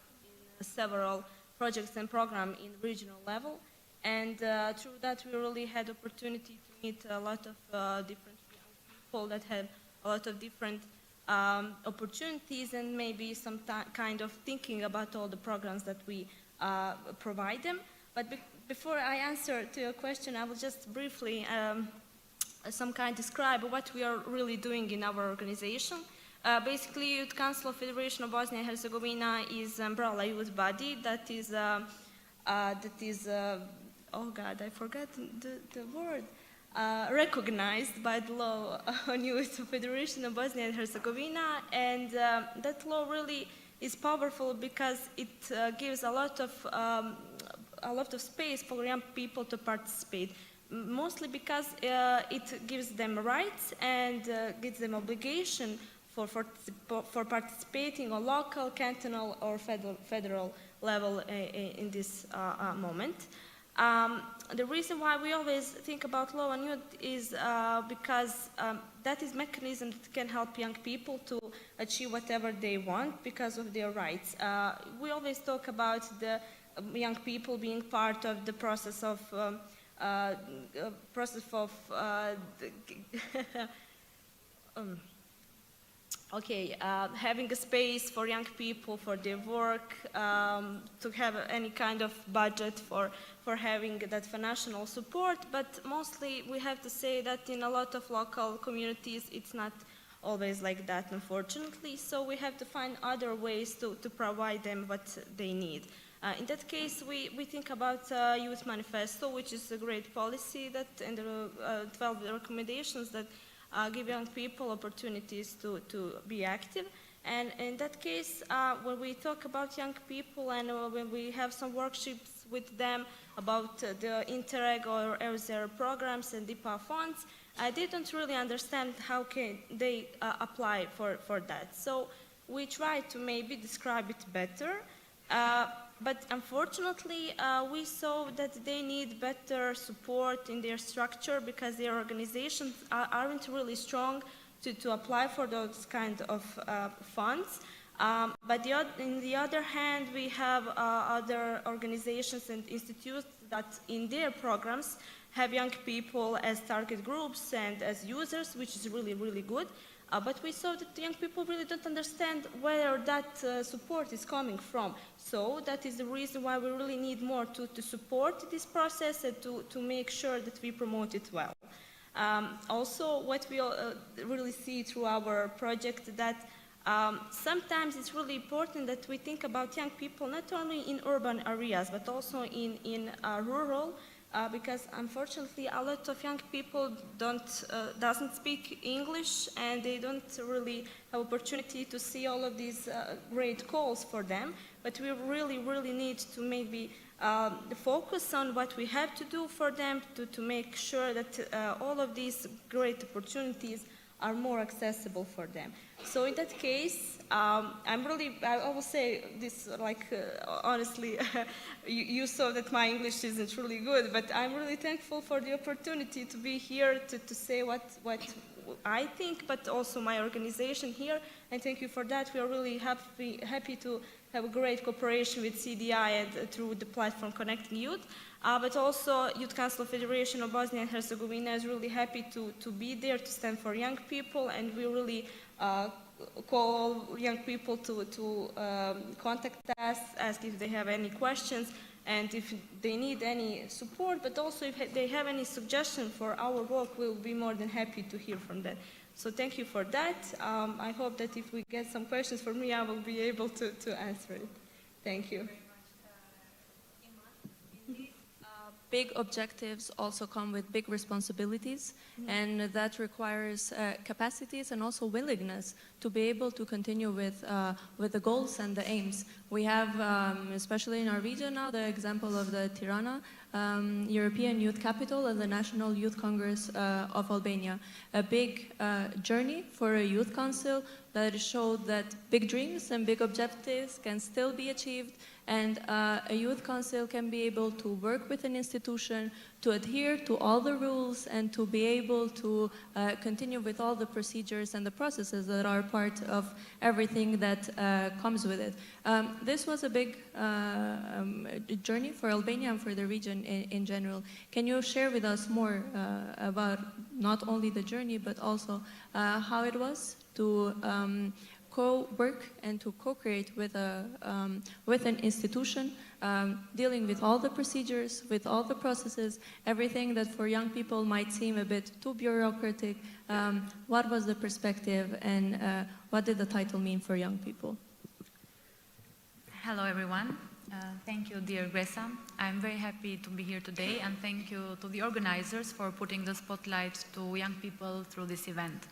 several projects and programs in regional level. And through that, we really had opportunity to meet a lot of different young people that have a lot of different opportunities and maybe some kind of thinking about all the programs that we provide them. But before I answer to your question, I will just briefly describe what we are really doing in our organization. Basically, Youth Council of Federation of Bosnia and Herzegovina is an umbrella youth body that is oh God, I forgot the word, recognized by the law on Youth Federation of Bosnia and Herzegovina, and that law really is powerful because it gives a lot of space for young people to participate, mostly because it gives them rights and gives them obligation for participating on local, cantonal, or federal level in this moment. The reason why we always think about law and youth is because that is a mechanism that can help young people to achieve whatever they want because of their rights. We always talk about the young people being part of the process of having a space for young people for their work, to have any kind of budget for having that financial support, but mostly we have to say that in a lot of local communities it's not always like that, unfortunately, so we have to find other ways to provide them what they need. In that case, we think about Youth Manifesto, which is a great policy that, and the 12 recommendations that give young people opportunities to be active. And in that case, when we talk about young people and when we have some workshops with them about the Interreg or 8th EUSAIR programs and DIPA funds, they don't really understand how can they apply for that. So we try to maybe describe it better. But unfortunately, we saw that they need better support in their structure because their organizations aren't really strong to apply for those kind of funds. But on the other hand, we have other organizations and institutes that in their programs have young people as target groups and as users, which is really, really good. But we saw that the young people really don't understand where that support is coming from. So that is the reason why we really need more to support this process and to make sure that we promote it well. Also, what we really see through our project that sometimes it's really important that we think about young people not only in urban areas but also in rural, because unfortunately a lot of young people doesn't speak English and they don't really have opportunity to see all of these great calls for them. But we really need to maybe focus on what we have to do for them to make sure that all of these great opportunities are more accessible for them. So in that case, I will say this honestly, you saw that my English isn't really good, but I'm really thankful for the opportunity to be here to say what I think, but also my organization here, and thank you for that. We are really happy to have a great cooperation with CDI and through the platform Connecting Youth. But also Youth Council Federation of Bosnia and Herzegovina is really happy to be there to stand for young people, and we really call young people to contact us, ask if they have any questions and if they need any support, but also if they have any suggestion for our work, we'll be more than happy to hear from them. So thank you for that. I hope that if we get some questions from me, I will be able to answer it. Thank you. Big objectives also come with big responsibilities, and that requires capacities and also willingness to be able to continue with the goals and the aims. We have, especially in our region now, the example of the Tirana European Youth Capital and the National Youth Congress of Albania. A big journey for a youth council that showed that big dreams and big objectives can still be achieved, and a youth council can be able to work with an institution, to adhere to all the rules, and to be able to continue with all the procedures and the processes that are part of everything that comes with it. This was a big journey for Albania and for the region in general. Can you share with us more about not only the journey, but also how it was to co-work and to co-create with an institution, dealing with all the procedures, with all the processes, everything that for young people might seem a bit too bureaucratic? What was the perspective, and what did the title mean for young people? Hello everyone. Thank you, dear Gresa. I'm very happy to be here today, and thank you to the organizers for putting the spotlight to young people through this event.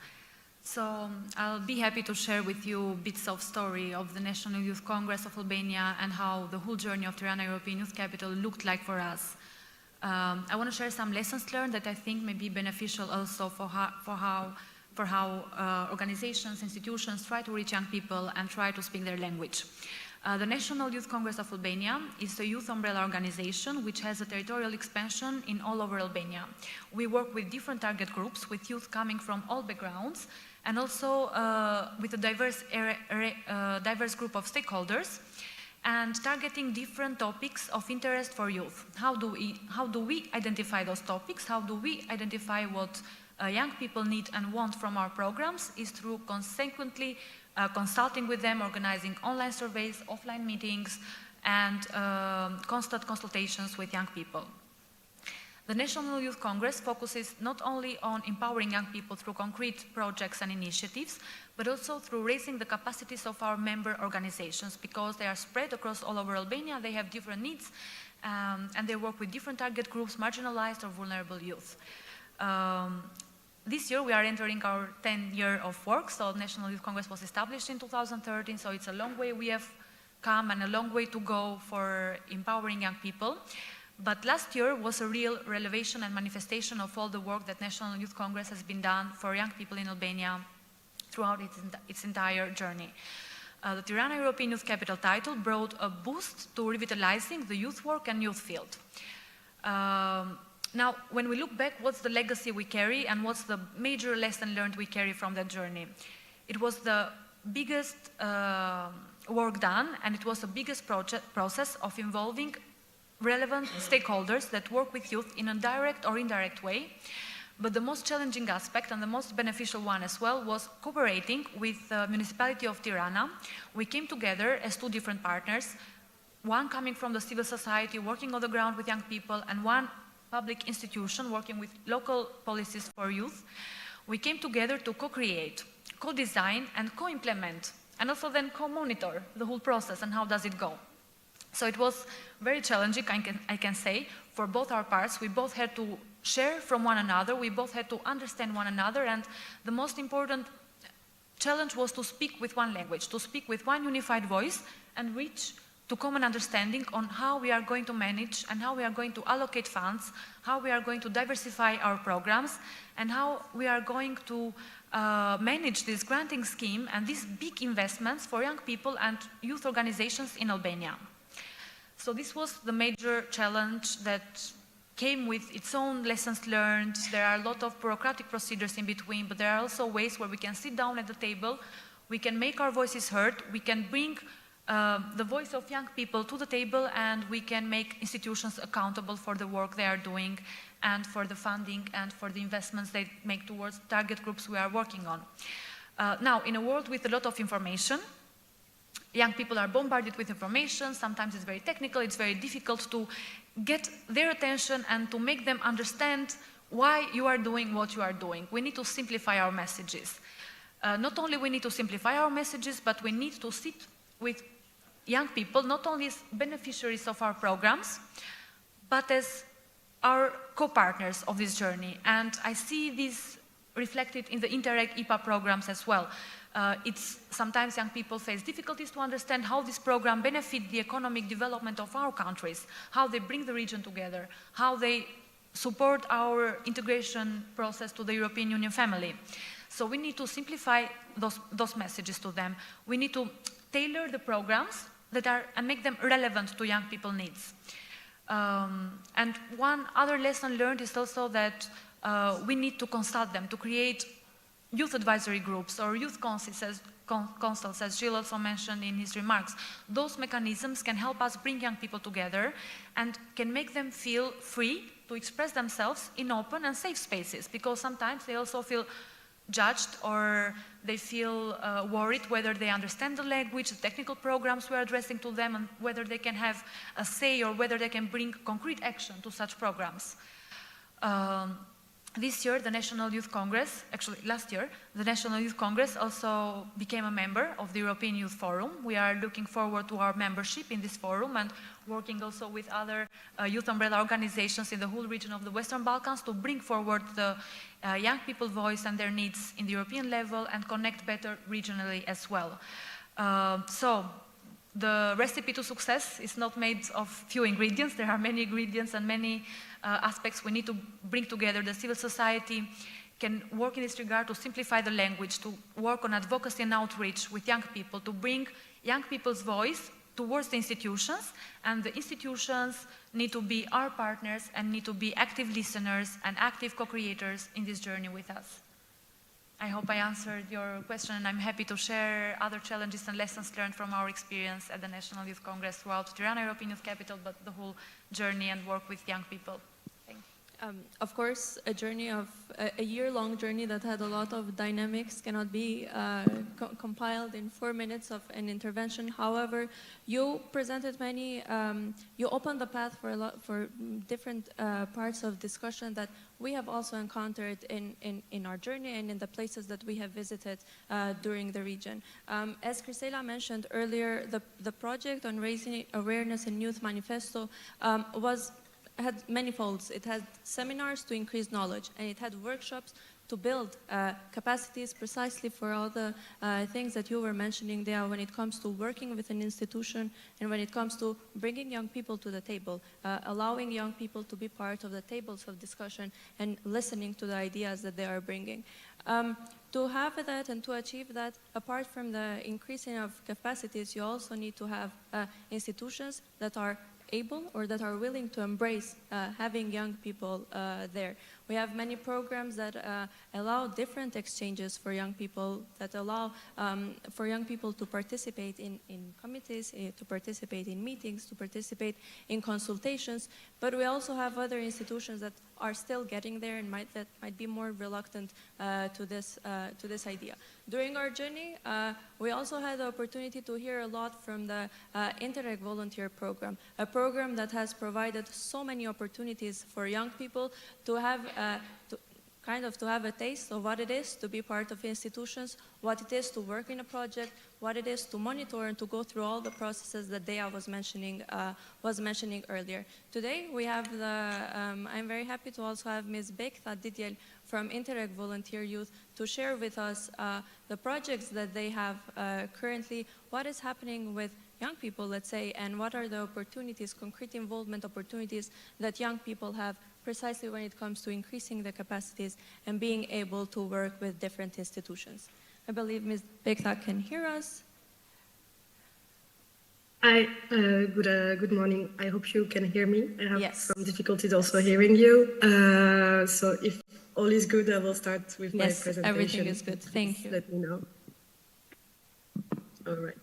So I'll be happy to share with you bits of story of the National Youth Congress of Albania and how the whole journey of Tirana European Youth Capital looked like for us. I want to share some lessons learned that I think may be beneficial also for how organizations, institutions try to reach young people and try to speak their language. The National Youth Congress of Albania is a youth umbrella organization which has a territorial expansion in all over Albania. We work with different target groups, with youth coming from all backgrounds, and also with a diverse group of stakeholders, and targeting different topics of interest for youth. How do we identify those topics? How do we identify what young people need and want from our programs? Is through consequently consulting with them, organizing online surveys, offline meetings, and constant consultations with young people. The National Youth Congress focuses not only on empowering young people through concrete projects and initiatives, but also through raising the capacities of our member organizations, because they are spread across all over Albania, they have different needs, and they work with different target groups, marginalized or vulnerable youth. This year we are entering our 10th year of work, so the National Youth Congress was established in 2013, so it's a long way we have come and a long way to go for empowering young people. But last year was a real revelation and manifestation of all the work that National Youth Congress has been done for young people in Albania throughout its entire journey. The Tirana European Youth Capital title brought a boost to revitalizing the youth work and youth field. Now, when we look back, what's the legacy we carry and what's the major lesson learned we carry from that journey? It was the biggest work done, and it was the biggest process of involving relevant stakeholders that work with youth in a direct or indirect way, But the most challenging aspect and the most beneficial one as well was cooperating with the municipality of Tirana. We came together as two different partners, one coming from the civil society, working on the ground with young people, and one public institution working with local policies for youth. We came together to co-create, co-design, and co-implement, and also then co-monitor the whole process and how does it go. So it was very challenging, I can say, for both our parts. We both had to share from one another, we both had to understand one another, and the most important challenge was to speak with one language, to speak with one unified voice and reach to common understanding on how we are going to manage and how we are going to allocate funds, how we are going to diversify our programs, and how we are going to manage this granting scheme and these big investments for young people and youth organizations in Albania. So this was the major challenge that came with its own lessons learned. There are a lot of bureaucratic procedures in between, but there are also ways where we can sit down at the table, we can make our voices heard, we can bring the voice of young people to the table, and we can make institutions accountable for the work they are doing and for the funding and for the investments they make towards target groups we are working on. Now, in a world with a lot of information, young people are bombarded with information. Sometimes it's very technical, it's very difficult to get their attention and to make them understand why you are doing what you are doing. We need to simplify our messages. Not only we need to simplify our messages, but we need to sit with young people, not only as beneficiaries of our programs, but as our co-partners of this journey. And I see this reflected in the Interreg IPA programs as well. Sometimes young people face difficulties to understand how this program benefits the economic development of our countries, how they bring the region together, how they support our integration process to the European Union family. So we need to simplify those messages to them. We need to tailor the programs and make them relevant to young people's needs. And one other lesson learned is also that we need to consult them, to create youth advisory groups or youth councils, as Gilles also mentioned in his remarks. Those mechanisms can help us bring young people together and can make them feel free to express themselves in open and safe spaces, because sometimes they also feel judged or they feel worried whether they understand the language, the technical programs we are addressing to them, and whether they can have a say or whether they can bring concrete action to such programs. This year, the National Youth Congress, actually last year, the National Youth Congress also became a member of the European Youth Forum. We are looking forward to our membership in this forum and working also with other youth umbrella organizations in the whole region of the Western Balkans to bring forward the young people voice and their needs in the European level and connect better regionally as well. So the recipe to success is not made of few ingredients. There are many ingredients and many aspects we need to bring together. The civil society can work in this regard to simplify the language, to work on advocacy and outreach with young people, to bring young people's voice towards the institutions, and the institutions need to be our partners and need to be active listeners and active co-creators in this journey with us. I hope I answered your question, and I'm happy to share other challenges and lessons learned from our experience at the National Youth Congress throughout Tirana, European Youth Capital, but the whole journey and work with young people. Of course, a year-long journey that had a lot of dynamics cannot be compiled in 4 minutes of an intervention. However, you presented you opened the path for different parts of discussion that we have also encountered in our journey and in the places that we have visited during the region. As Chrisela mentioned earlier, the project on raising awareness in Youth Manifesto had many folds. It had seminars to increase knowledge, and it had workshops to build capacities precisely for all the things that you were mentioning there when it comes to working with an institution and when it comes to bringing young people to the table, allowing young people to be part of the tables of discussion and listening to the ideas that they are bringing. To have that and to achieve that, apart from the increasing of capacities, you also need to have institutions that are able or that are willing to embrace having young people there. We have many programs that allow different exchanges for young people, that allow for young people to participate in committees, to participate in meetings, to participate in consultations. But we also have other institutions that are still getting there and that might be more reluctant to this idea. During our journey, we also had the opportunity to hear a lot from the Interreg volunteer program, a program that has provided so many opportunities for young people to have to have a taste of what it is to be part of institutions, what it is to work in a project, what it is to monitor and to go through all the processes that Dea was mentioning earlier. Today we have I'm very happy to also have Ms. Bekta Didiel from Interreg Volunteer Youth to share with us the projects that they have currently, what is happening with young people, let's say, and what are the opportunities, concrete involvement opportunities that young people have precisely when it comes to increasing the capacities and being able to work with different institutions. I believe Ms. Bekta can hear us. Hi, good morning. I hope you can hear me. I have yes. some difficulties also hearing you. So if all is good, I will start with my presentation. Yes, everything is good. Thank you. Let me know. All right.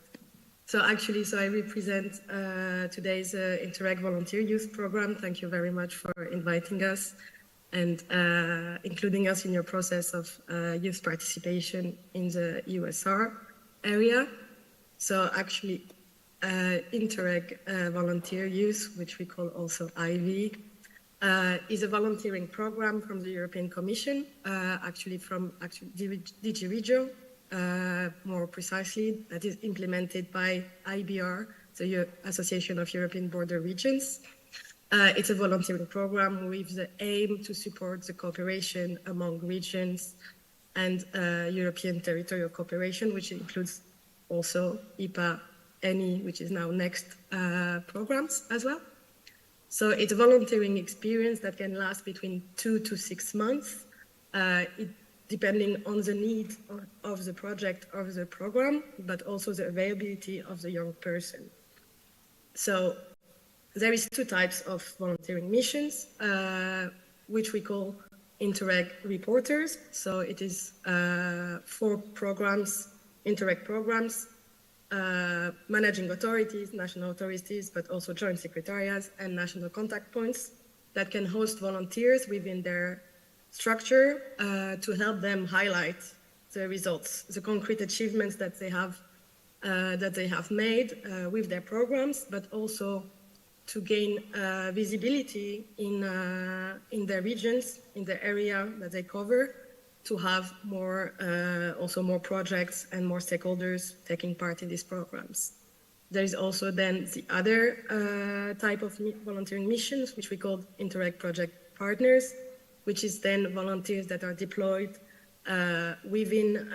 So actually, I represent today's Interreg Volunteer Youth Program. Thank you very much for inviting us and including us in your process of youth participation in the EUSAIR area. So actually, Interreg Volunteer Youth, which we call also IV, is a volunteering program from the European Commission, actually from DG Regio, more precisely, that is implemented by IBR, the Association of European Border Regions. It's a volunteering program with the aim to support the cooperation among regions and European territorial cooperation, which includes also IPA, NE, which is now next programs as well. So it's a volunteering experience that can last between 2 to 6 months. Depending on the need of the project or the program, but also the availability of the young person. So there is 2 types of volunteering missions, which we call Interreg reporters. So it is 4 programs, Interreg programs, managing authorities, national authorities, but also joint secretariats and national contact points that can host volunteers within their structure to help them highlight the results, the concrete achievements that they have made with their programs, but also to gain visibility in their regions, in the area that they cover, to have also more projects and more stakeholders taking part in these programs. There is also then the other type of volunteering missions, which we call Interreg project partners, which is then volunteers that are deployed within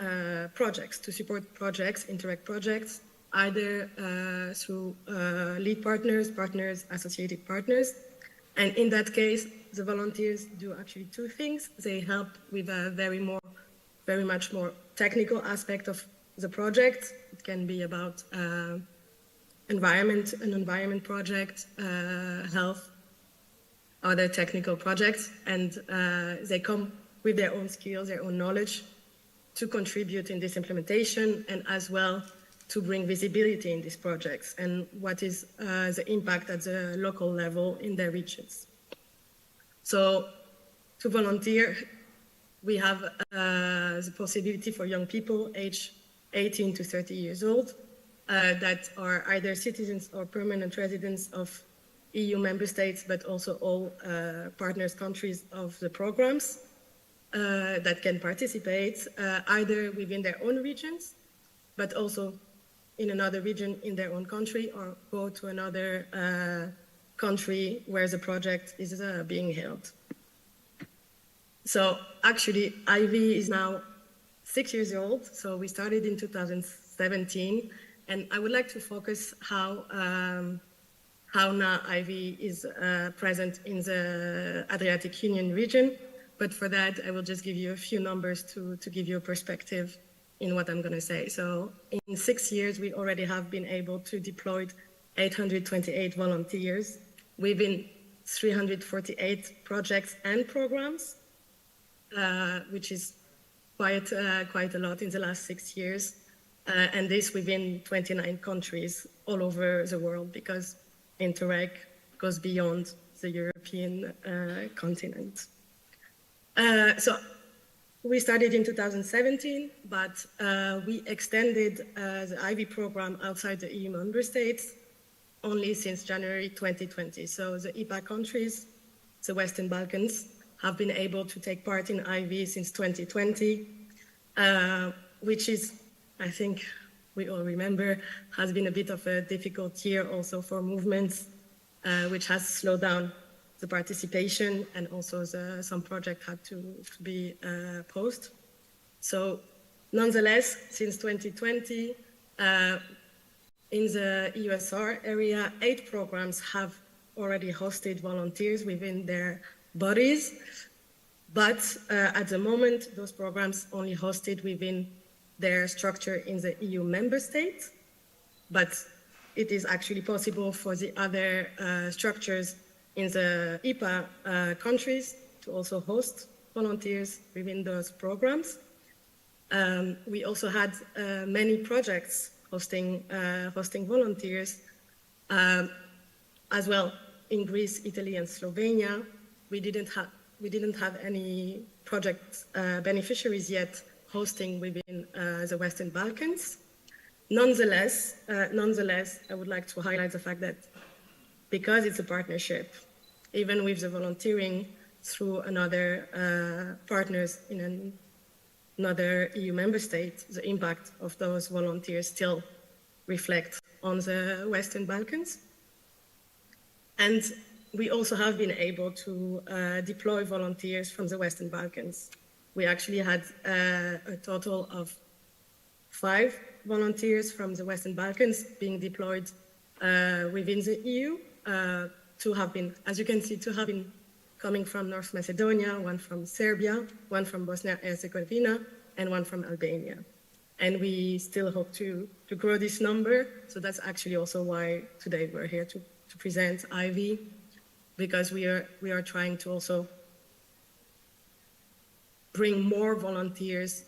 projects to support projects, Interreg projects, either through lead partners, associated partners. And in that case, the volunteers do actually 2 things. They help with a very much more technical aspect of the project. It can be about an environment project, health, other technical projects, and they come with their own skills, their own knowledge to contribute in this implementation and as well to bring visibility in these projects and what is the impact at the local level in their regions. So to volunteer, we have the possibility for young people aged 18 to 30 years old that are either citizens or permanent residents of EU member states, but also all partners countries of the programs that can participate either within their own regions, but also in another region in their own country, or go to another country where the project is being held. So actually, IV is now 6 years old, so we started in 2017, and I would like to focus how now IV is present in the Adriatic Union region. But for that, I will just give you a few numbers to give you a perspective in what I'm going to say. So in 6 years, we already have been able to deploy 828 volunteers within 348 projects and programs which is quite a lot in the last 6 years, and this within 29 countries all over the world, because Interreg goes beyond the European continent. So we started in 2017, but we extended the IVY program outside the EU member states only since January 2020. So the IPA countries, the Western Balkans, have been able to take part in IVY since 2020, which is, I think we all remember, has been a bit of a difficult year also for movements, which has slowed down the participation, and also some projects had to be paused. So nonetheless, since 2020, in the EUSR area, 8 programs have already hosted volunteers within their bodies, but at the moment, those programs only hosted within their structure in the EU member states, but it is actually possible for the other structures in the IPA countries to also host volunteers within those programs. We also had many projects hosting volunteers as well in Greece, Italy, and Slovenia. We didn't have any project beneficiaries yet hosting within the Western Balkans. Nonetheless, I would like to highlight the fact that because it's a partnership, even with the volunteering through another partners in another EU member state, the impact of those volunteers still reflect on the Western Balkans. And we also have been able to deploy volunteers from the Western Balkans. We actually had a total of 5 volunteers from the Western Balkans being deployed within the EU. 2 have been, as you can see, 2 have been coming from North Macedonia, 1 from Serbia, 1 from Bosnia and Herzegovina, and 1 from Albania. And we still hope to grow this number. So that's actually also why today we're here to present IVY, because we are trying to also bring more volunteers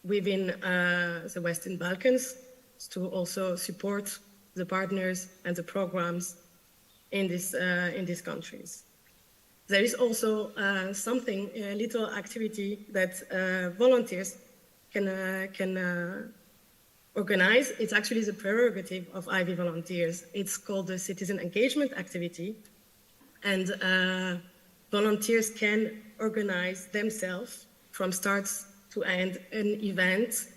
within the Western Balkans to also support the partners and the programs in these countries. There is also a little activity that volunteers can organize. It's actually the prerogative of IVY volunteers. It's called the citizen engagement activity, and volunteers can organize themselves from start to end an event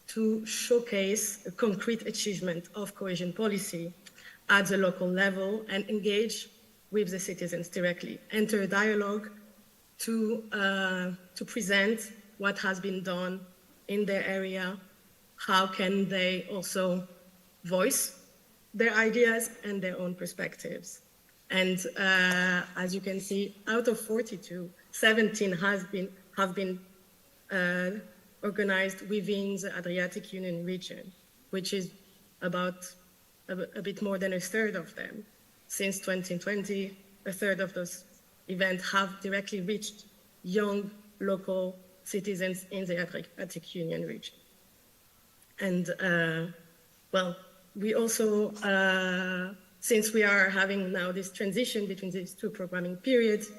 to showcase a concrete achievement of cohesion policy at the local level and engage with the citizens directly, enter a dialogue to present what has been done in their area, how can they also voice their ideas and their own perspectives. And as you can see, out of 42, 17 have been organized within the Adriatic Union region, which is about a bit more than a third of them. Since 2020, a third of those events have directly reached young local citizens in the Adriatic Union region. And well, we also, since we are having now this transition between these 2 programming periods,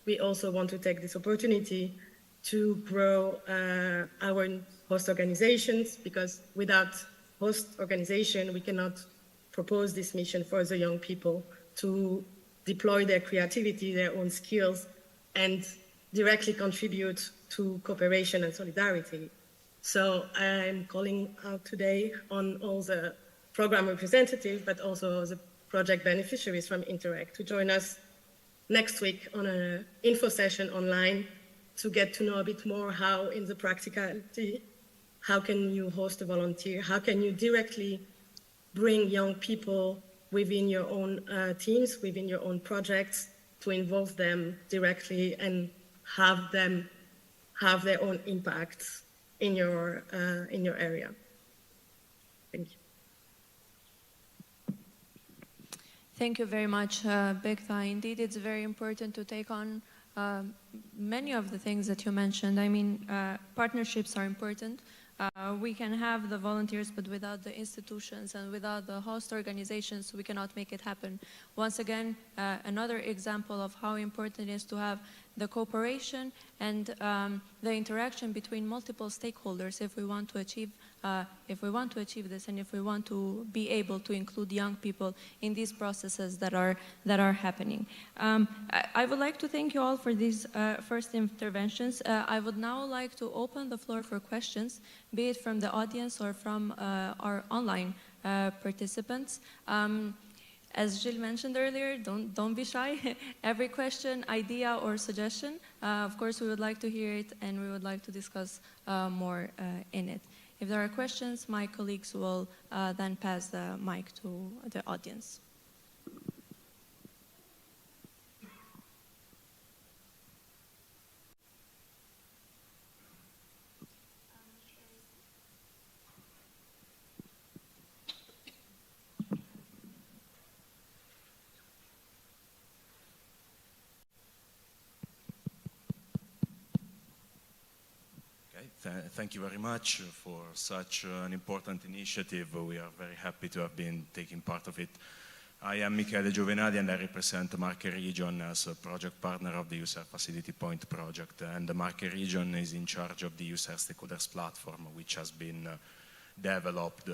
we also want to take this opportunity to grow our host organizations, because without host organization, we cannot propose this mission for the young people to deploy their creativity, their own skills, and directly contribute to cooperation and solidarity. So I'm calling out today on all the program representatives, but also the project beneficiaries from Interreg to join us next week on an info session online to get to know a bit more how, in the practicality, how can you host a volunteer? How can you directly bring young people within your own teams, within your own projects, to involve them directly and have them have their own impact in your area. Thank you. Thank you very much, Bekta. Indeed, it's very important to take on many of the things that you mentioned. I mean, partnerships are important. We can have the volunteers, but without the institutions and without the host organizations, we cannot make it happen. Once again, another example of how important it is to have the cooperation and the interaction between multiple stakeholders if we want to achieve this, and if we want to be able to include young people in these processes that are happening. I would like to thank you all for these first interventions. I would now like to open the floor for questions, be it from the audience or from our online participants. As Gilles mentioned earlier, don't be shy. Every question, idea, or suggestion, of course, we would like to hear it, and we would like to discuss more in it. If there are questions, my colleagues will then pass the mic to the audience. Thank you very much for such an important initiative. We are very happy to have been taking part of it. I am Michele Giovenali and I represent Marche Region as a project partner of the EUSAIR Facility Point project. And the Marche Region is in charge of the EUSAIR Stakeholders Platform, which has been developed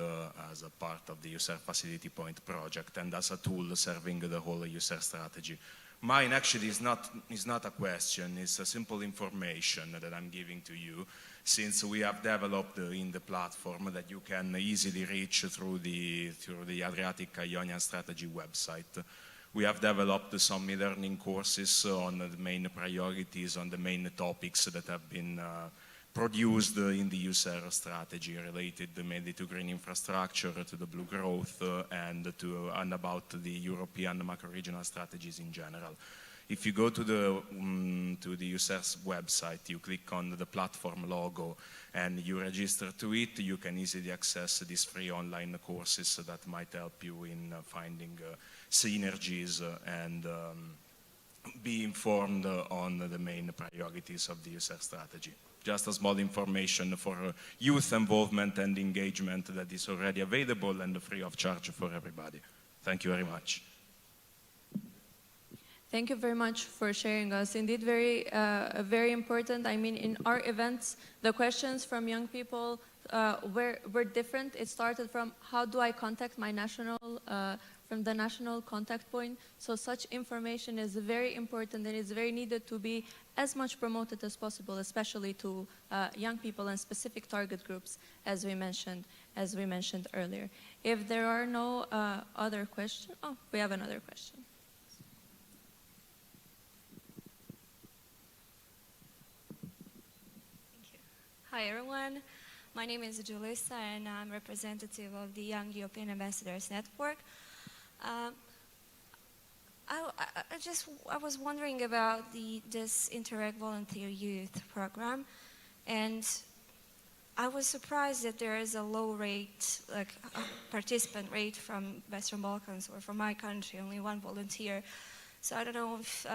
as a part of the EUSAIR Facility Point project and as a tool serving the whole EUSAIR strategy. Mine actually is not a question, it's a simple information that I'm giving to you, since we have developed in the platform that you can easily reach through the Adriatic-Ionian Strategy website. We have developed some e-learning courses on the main priorities, on the main topics that have been produced in the EUSAIR strategy, related mainly to green infrastructure, to the blue growth, and about the European macro-regional strategies in general. If you go to the EUSAIR's website, you click on the platform logo and you register to it, you can easily access these free online courses that might help you in finding synergies and be informed on the main priorities of the EUSAIR strategy. Just a small information for youth involvement and engagement that is already available and free of charge for everybody. Thank you very much. Thank you very much for sharing us. Indeed, very important. I mean, in our events, the questions from young people were different. It started from how do I contact my from the national contact point. So such information is very important and is very needed to be as much promoted as possible, especially to young people and specific target groups, as we mentioned earlier. If there are no other questions, oh, we have another question. Hi everyone, my name is Julissa and I'm representative of the Young European Ambassadors Network. I was wondering about this Interreg Volunteer Youth Program, and I was surprised that there is a low rate, like participant rate from Western Balkans or from my country, only one volunteer. So I don't know if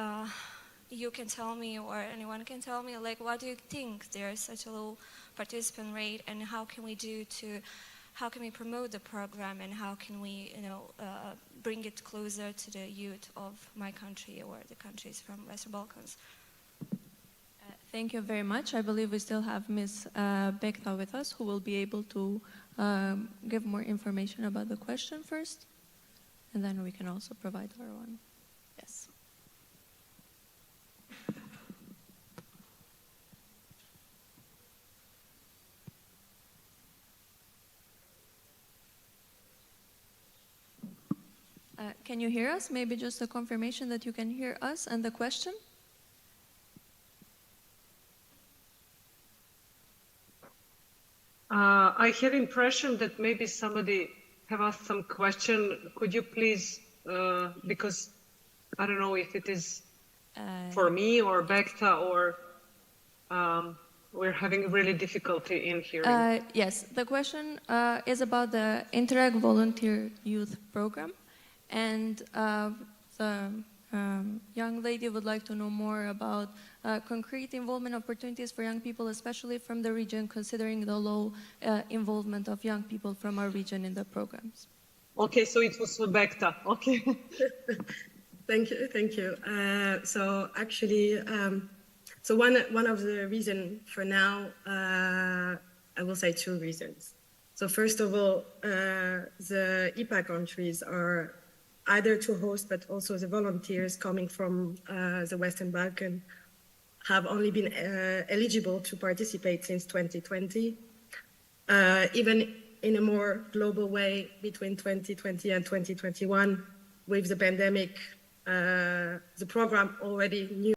you can tell me or anyone can tell me, like, what do you think there is such a low participant rate, and how can we promote the program, and how can we, bring it closer to the youth of my country or the countries from Western Balkans? Thank you very much. I believe we still have Ms. Bekta with us, who will be able to give more information about the question first, and then we can also provide our one. Yes. Can you hear us? Maybe just a confirmation that you can hear us and the question. I had impression that maybe somebody have asked some question. Could you please, because I don't know if it is for me or Bekta or we're having really difficulty in hearing. Yes, the question is about the Interreg Volunteer Youth Program, and the young lady would like to know more about concrete involvement opportunities for young people, especially from the region, considering the low involvement of young people from our region in the programs. Okay, so it was Rebecca. Okay. Thank you, thank you. So actually, so one of the reasons for now, I will say 2 reasons. So first of all, the IPA countries are either to host, but also the volunteers coming from the Western Balkan have only been eligible to participate since 2020. Even in a more global way between 2020 and 2021, with the pandemic, the program already knew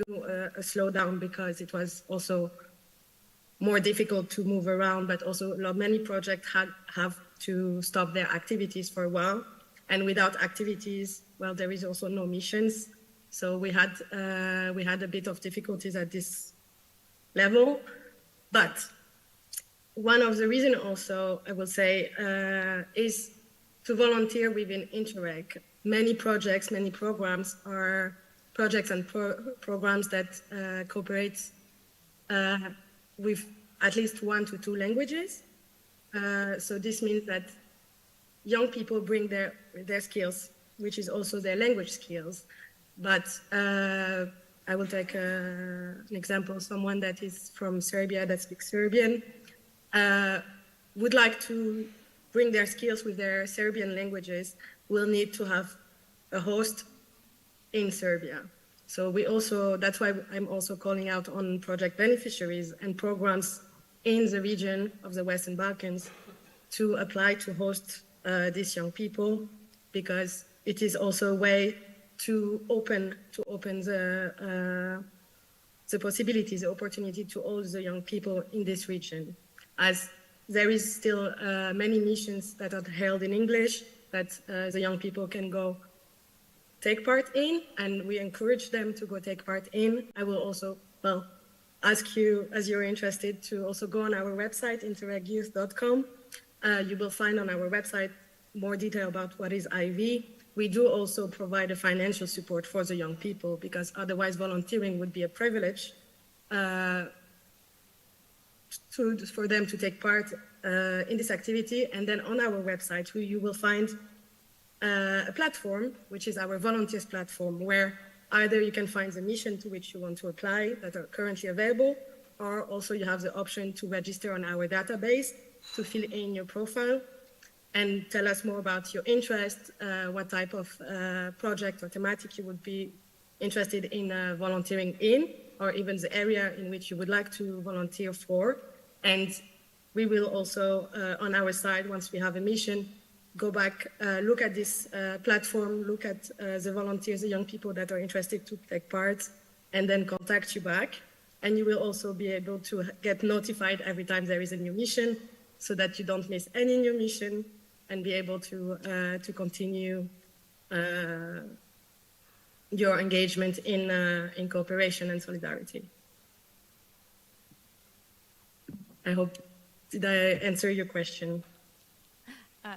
a slowdown because it was also more difficult to move around, but also many projects have to stop their activities for a while. And without activities, well, there is also no missions. So we had a bit of difficulties at this level. But one of the reasons also, I will say, is to volunteer within Interreg. Many projects, many programs are projects and programs that cooperate with at least 1 to 2 languages. So this means that young people bring their skills, which is also their language skills. But I will take an example, someone that is from Serbia that speaks Serbian would like to bring their skills with their Serbian languages, will need to have a host in Serbia. So that's why I'm also calling out on project beneficiaries and programs in the region of the Western Balkans to apply to host these young people, because it is also a way to open the possibilities, the opportunity to all the young people in this region, as there is still many missions that are held in English that the young people can go take part in, and we encourage them to go take part in. I will also, ask you, as you're interested, to also go on our website, interregyouth.com. You will find on our website more detail about what is IV. We do also provide a financial support for the young people, because otherwise volunteering would be a privilege for them to take part in this activity. And then on our website, you will find a platform, which is our volunteers platform, where either you can find the mission to which you want to apply that are currently available, or also you have the option to register on our database to fill in your profile and tell us more about your interest, what type of project or thematic you would be interested in volunteering in, or even the area in which you would like to volunteer for. And we will also, on our side, once we have a mission, go back, look at this platform, look at the volunteers, the young people that are interested to take part, and then contact you back. And you will also be able to get notified every time there is a new mission, so that you don't miss any new mission, and be able to continue your engagement in cooperation and solidarity. I hope, did I answer your question?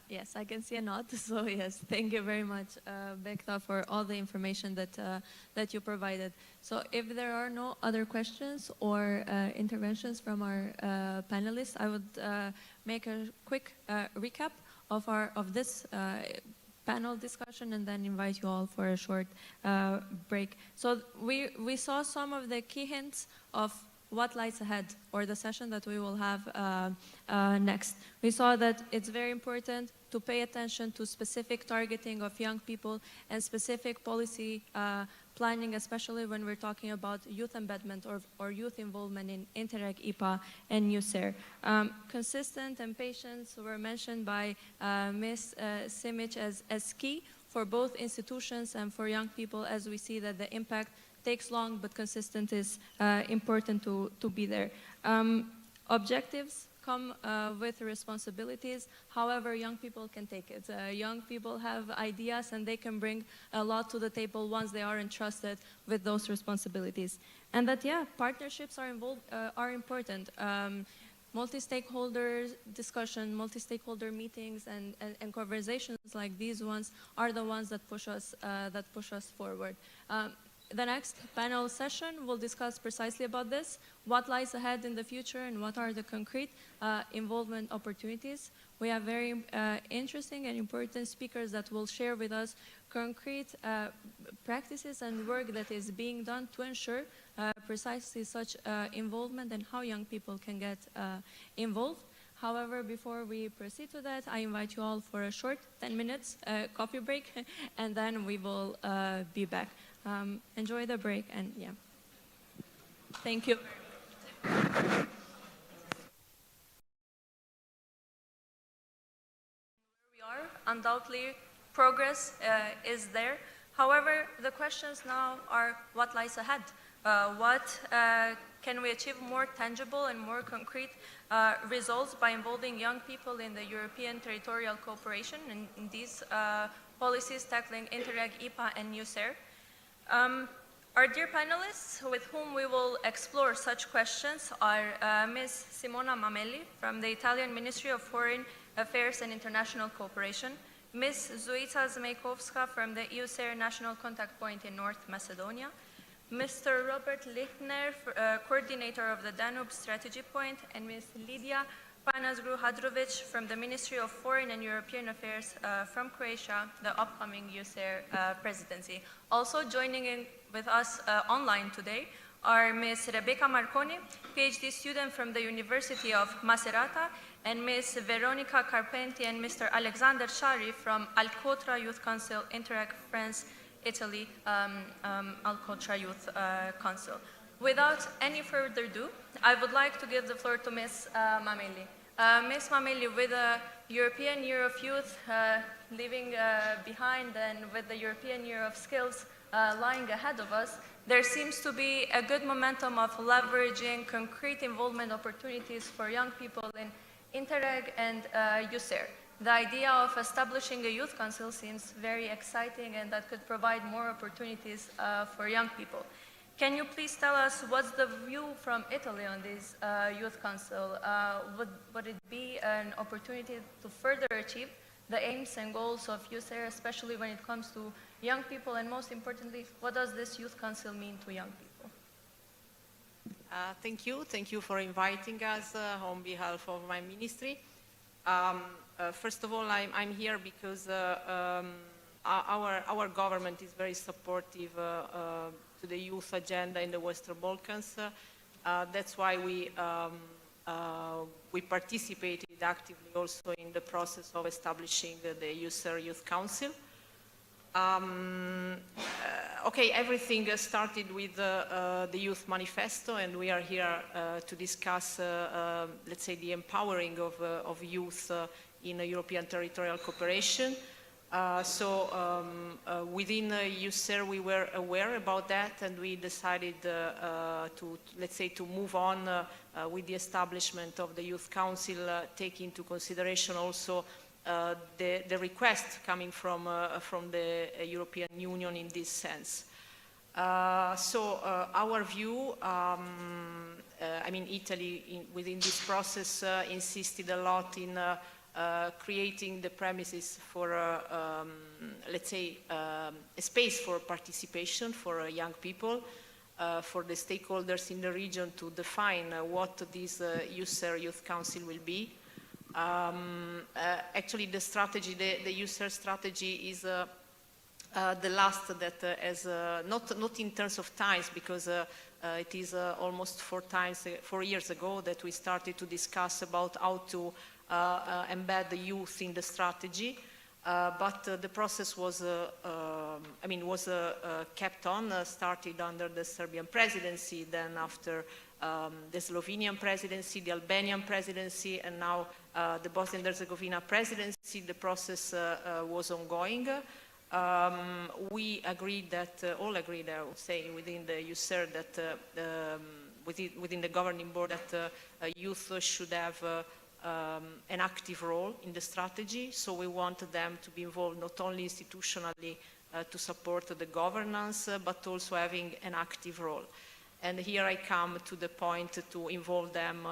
Yes, I can see a nod. So yes, thank you very much, Bekta, for all the information that you provided. So if there are no other questions or interventions from our panelists, I would make a quick recap of this panel discussion, and then invite you all for a short break. So we saw some of the key hints of what lies ahead, or the session that we will have next. We saw that it's very important to pay attention to specific targeting of young people and specific policy planning, especially when we're talking about youth embedment or youth involvement in Interreg, IPA, and EUSAIR. Consistent and patience were mentioned by Ms. Simic as key for both institutions and for young people, as we see that the impact takes long, but consistent is important to be there. Objectives come with responsibilities. However, young people can take it. Young people have ideas, and they can bring a lot to the table once they are entrusted with those responsibilities. And that, yeah, partnerships are important. multi-stakeholder discussion, multi-stakeholder meetings, and conversations like these ones are the ones that push us forward. The next panel session will discuss precisely about this, what lies ahead in the future and what are the concrete involvement opportunities. We have very interesting and important speakers that will share with us concrete practices and work that is being done to ensure precisely such involvement and how young people can get involved. However, before we proceed to that, I invite you all for a short 10 minutes coffee break, and then we will be back. Enjoy the break, and yeah. Thank you. Where we are, undoubtedly, progress is there. However, the questions now are what lies ahead? What can we achieve more tangible and more concrete results by involving young people in the European territorial cooperation and in these policies tackling Interreg, IPA, and EUSAIR? Our dear panelists with whom we will explore such questions are Ms. Simona Mamelli from the Italian Ministry of Foreign Affairs and International Cooperation, Ms. Zuica Zmejkowska from the EUSAIR National Contact Point in North Macedonia, Mr. Robert Lichtner, coordinator of the Danube Strategy Point, and Ms. Lidia Panasgru-Hadrovic from the Ministry of Foreign and European Affairs from Croatia, the upcoming EUSAIR presidency. Also joining in with us online today are Ms. Rebecca Marconi, PhD student from the University of Macerata, and Ms. Veronica Carpenti and Mr. Alexander Shari from Alcotra Youth Council, Interreg, France, Italy, Alcotra Youth Council. Without any further ado, I would like to give the floor to Ms. Mamelli. Ms. Mamelli, with the European Year of Youth leaving behind and with the European Year of Skills lying ahead of us, there seems to be a good momentum of leveraging concrete involvement opportunities for young people in Interreg and EUSAIR. The idea of establishing a youth council seems very exciting and that could provide more opportunities for young people. Can you please tell us what's the view from Italy on this youth council? Would it be an opportunity to further achieve the aims and goals of EUSAIR, especially when it comes to young people, and most importantly, what does this youth council mean to young people? Thank you for inviting us on behalf of my ministry. First of all, I'm here because our government is very supportive to the youth agenda in the Western Balkans. That's why we participated actively also in the process of establishing the EUSAIR Youth Council. Okay, everything started with the Youth Manifesto, and we are here to discuss, let's say, the empowering of youth in European territorial cooperation. Within EUSAIR, we were aware about that, and we decided to, let's say, to move on with the establishment of the Youth Council, taking into consideration also the request coming from the European Union in this sense. Our view, I mean, Italy within this process insisted a lot in creating the premises for, let's say, a space for participation for young people, for the stakeholders in the region to define what this EUSAIR Youth Council will be. Actually, the strategy, the EUSAIR strategy is the last that has, not in terms of times, because it is almost 4 years ago that we started to discuss about how to embed the youth in the strategy. But the process was, kept on, started under the Serbian presidency, then after the Slovenian presidency, the Albanian presidency, and now the Bosnia and Herzegovina presidency. The process was ongoing. We agreed that, all agreed, I would say, within the EUSAIR that, within the governing board, that youth should have an active role in the strategy. So we wanted them to be involved not only institutionally to support the governance, but also having an active role. And here I come to the point to involve them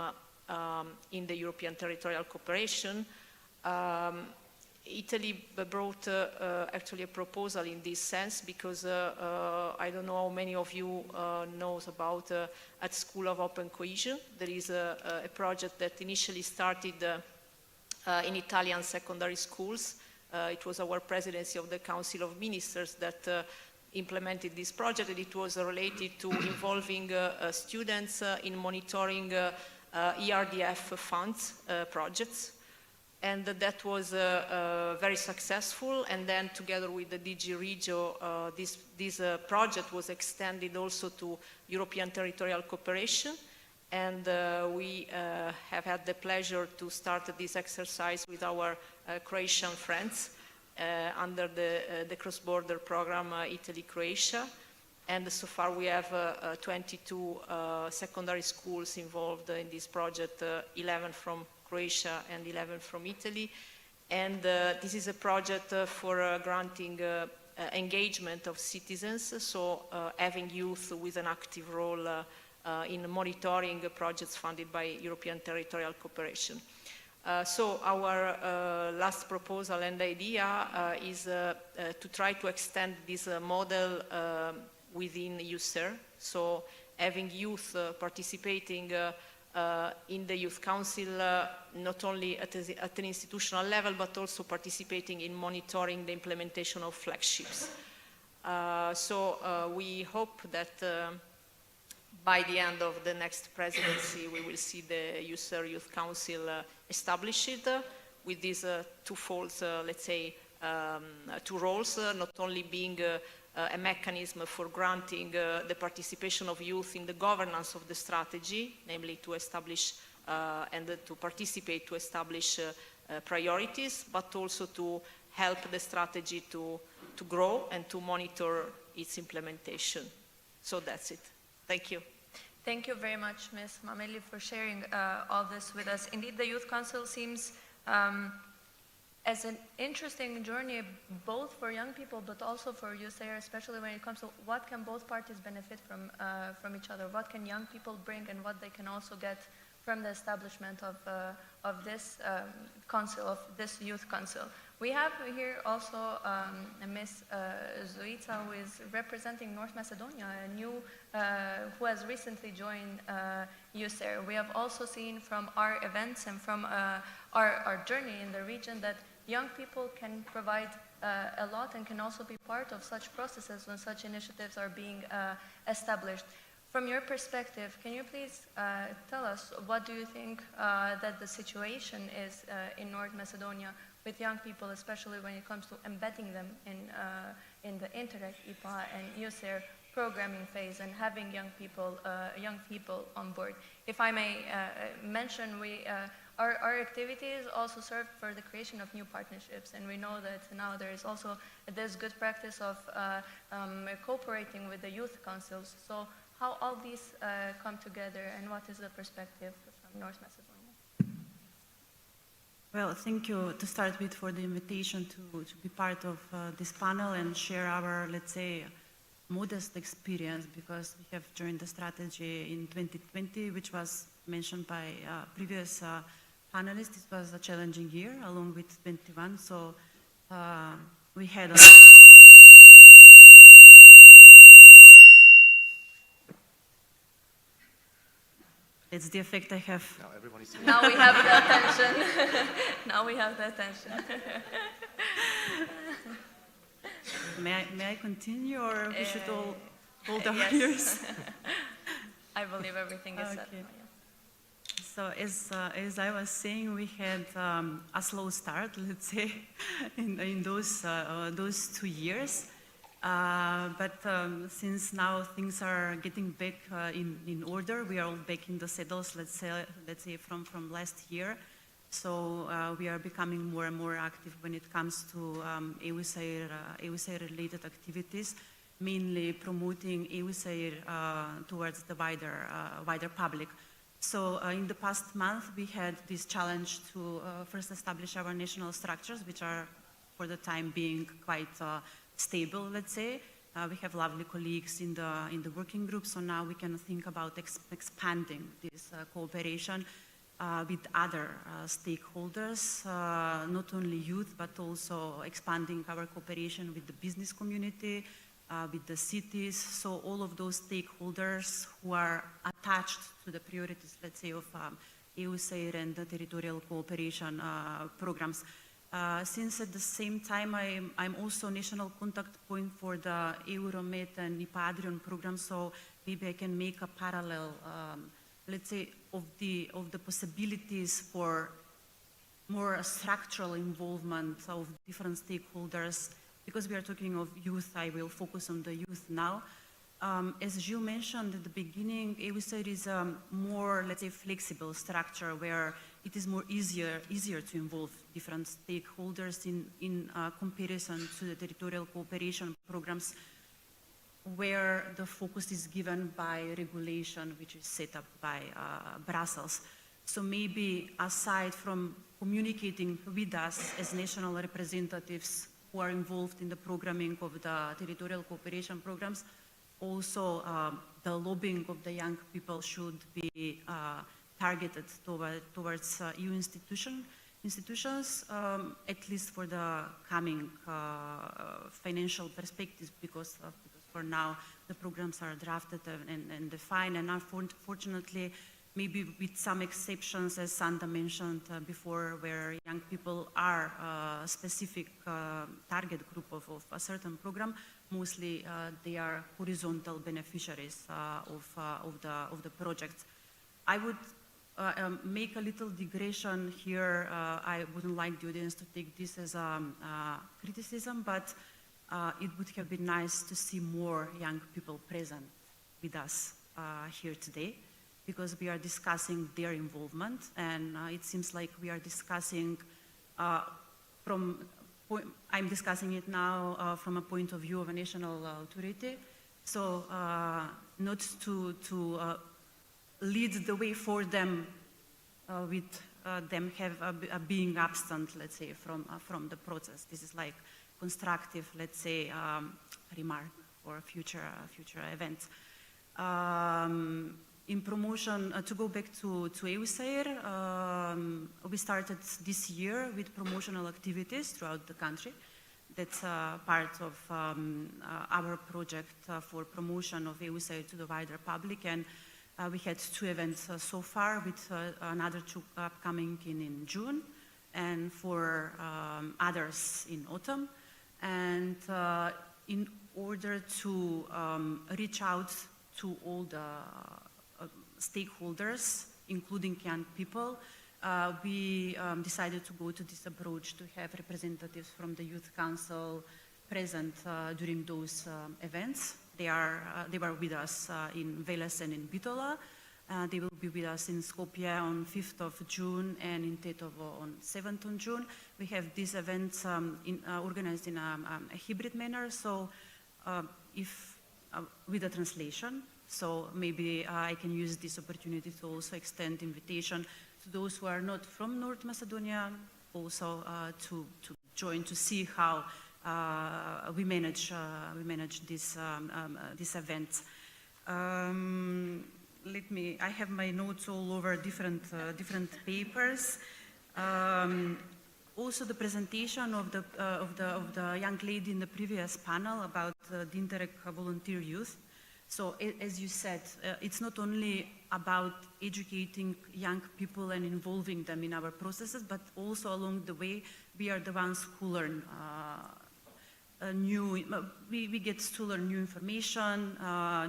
in the European territorial cooperation. Italy brought actually a proposal in this sense because I don't know how many of you knows about at School of Open Cohesion. There is a project that initially started in Italian secondary schools. It was our presidency of the Council of Ministers that implemented this project, and it was related to involving students in monitoring ERDF funds projects. And that was very successful, and then together with the DG Regio, this project was extended also to European territorial cooperation, and we have had the pleasure to start this exercise with our Croatian friends under the cross-border program Italy-Croatia, and so far we have 22 secondary schools involved in this project, 11 from Croatia and 11 from Italy, and this is a project for granting engagement of citizens, so having youth with an active role in monitoring projects funded by European territorial cooperation. So our last proposal and idea is to try to extend this model within EUSAIR, so having youth participating in the Youth Council, not only at an institutional level, but also participating in monitoring the implementation of flagships. So we hope that by the end of the next presidency, we will see the EUSAIR Youth Council established with these twofold, let's say, two roles, not only being a mechanism for granting the participation of youth in the governance of the strategy, namely to establish and to participate to establish priorities, but also to help the strategy to grow and to monitor its implementation. So that's it. Thank you. Thank you very much, Ms. Mameli, for sharing all this with us. Indeed, the Youth Council seems as an interesting journey, both for young people, but also for EUSAIR, especially when it comes to what can both parties benefit from each other, what can young people bring and what they can also get from the establishment of this council, of this youth council. We have here also Ms. Zoica, who is representing North Macedonia, who has recently joined EUSAIR. We have also seen from our events and from our journey in the region that young people can provide a lot and can also be part of such processes when such initiatives are being established. From your perspective, can you please tell us what do you think that the situation is in North Macedonia with young people, especially when it comes to embedding them in the Interreg, IPA, and EUSAIR programming phase and having young people on board? If I may mention, our activities also serve for the creation of new partnerships, and we know that now there is also this good practice of cooperating with the youth councils. So how all these come together, and what is the perspective from North Macedonia? Well, thank you to start with for the invitation to be part of this panel and share our, let's say, modest experience, because we have joined the strategy in 2020, which was mentioned by previous panelists. It was a challenging year along with 21, so we had a It's the effect I have. Now everybody's Now we have the attention. Now we have the attention. May I continue, or we should all hold our yes. ears? I believe everything is said. Okay. So as I was saying, we had a slow start, let's say, in those 2 years. But since now things are getting back in order, we are all back in the saddles, let's say from last year. So we are becoming more and more active when it comes to EUSAIR related activities, mainly promoting EUSAIR towards the wider public. So in the past month, we had this challenge to first establish our national structures, which are for the time being quite stable, let's say. We have lovely colleagues in the working group, so now we can think about expanding this cooperation with other stakeholders, not only youth, but also expanding our cooperation with the business community, with the cities. So all of those stakeholders who are attached to the priorities, let's say, of EUSAIR and the territorial cooperation programs. Since at the same time I'm also national contact point for the Euromed and IPADRION program, so maybe I can make a parallel, let's say, of the possibilities for more structural involvement of different stakeholders. Because we are talking of youth, I will focus on the youth now. As you mentioned at the beginning, EUSAIR is a more, let's say, flexible structure where it is more easier to involve different stakeholders in comparison to the territorial cooperation programs, where the focus is given by regulation, which is set up by Brussels. So maybe aside from communicating with us as national representatives who are involved in the programming of the territorial cooperation programs, also the lobbying of the young people should be targeted towards EU institutions, at least for the coming financial perspectives, because for now the programs are drafted and defined, and unfortunately, maybe with some exceptions, as Sandra mentioned before, where young people are a specific target group of a certain program, mostly they are horizontal beneficiaries of the projects. I would make a little digression here. I wouldn't like the audience to take this as a criticism, but it would have been nice to see more young people present with us here today, because we are discussing their involvement, and it seems like we are discussing I'm discussing it now from a point of view of a national authority, so not to lead the way for them with them being absent, let's say, from the process. This is like constructive, let's say, remark for future events. In promotion, to go back to EUSAIR, we started this year with promotional activities throughout the country. That's part of our project for promotion of EUSAIR to the wider public, and we had 2 events so far, with another 2 upcoming in June, and 4 others in autumn. And in order to reach out to all the stakeholders, including young people, we decided to go to this approach to have representatives from the Youth Council present during those events. They were with us in Veles and in Bitola. They will be with us in Skopje on 5th of June and in Tetovo on 7th of June. We have these events organized in a hybrid manner, so with a translation. So maybe I can use this opportunity to also extend invitation to those who are not from North Macedonia, also to join, to see how we manage this event. I have my notes all over different papers. Also, the presentation of the young lady in the previous panel about the Interreg volunteer youth. So, as you said, it's not only about educating young people and involving them in our processes, but also along the way, we are the ones who learn we get to learn new information,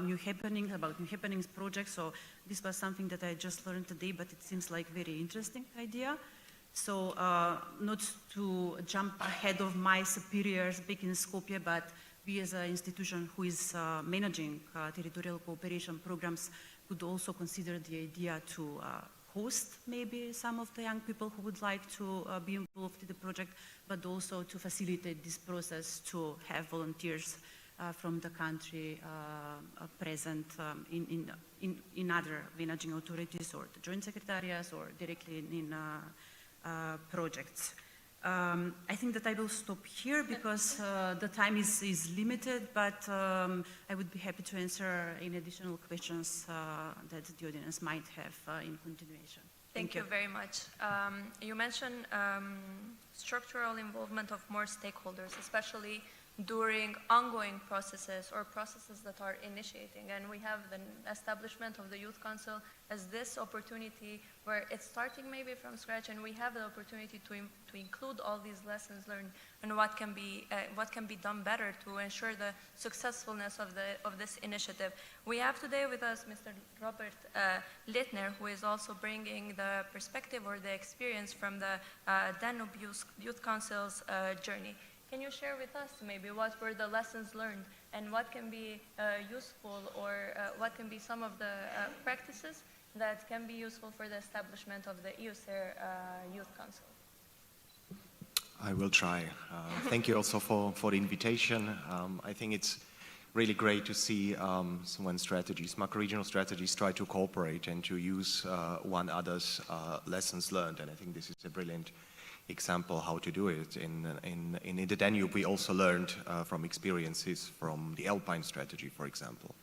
new happenings projects. So this was something that I just learned today, but it seems like a very interesting idea. So not to jump ahead of my superiors back in Skopje, but we as an institution who is managing territorial cooperation programs could also consider the idea to host maybe some of the young people who would like to be involved in the project, but also to facilitate this process to have volunteers from the country present in other managing authorities or the joint secretariats or directly in projects. I think that I will stop here because the time is limited, but I would be happy to answer any additional questions that the audience might have in continuation. Thank you very much. You mentioned structural involvement of more stakeholders, especially during ongoing processes or processes that are initiating. And we have the establishment of the Youth Council as this opportunity where it's starting maybe from scratch, and we have the opportunity to include all these lessons learned and what can be done better to ensure the successfulness of this initiative. We have today with us Mr. Robert Littner, who is also bringing the perspective or the experience from the Danube Youth Council's journey. Can you share with us maybe what were the lessons learned and what can be useful, or what can be some of the practices that can be useful for the establishment of the EUSAIR Youth Council? I will try. Thank you also for the invitation. I think it's really great to see when strategies, macro-regional strategies, try to cooperate and to use one another's lessons learned, and I think this is a brilliant example how to do it. In the Danube, we also learned from experiences from the Alpine strategy, for example.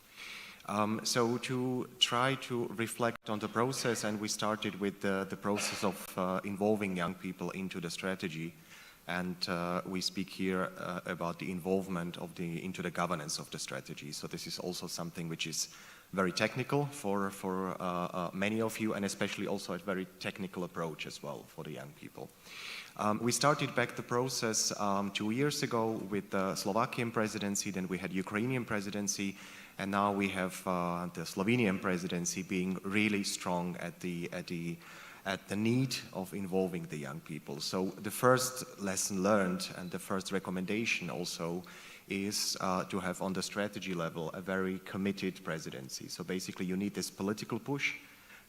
So to try to reflect on the process, and we started with the process of involving young people into the strategy, and we speak here about the involvement of into the governance of the strategy. So this is also something which is very technical for many of you, and especially also a very technical approach as well for the young people. We started back the process 2 years ago with the Slovakian presidency, then we had Ukrainian presidency, and now we have the Slovenian presidency being really strong at the need of involving the young people. So the first lesson learned and the first recommendation also is to have on the strategy level a very committed presidency. So basically you need this political push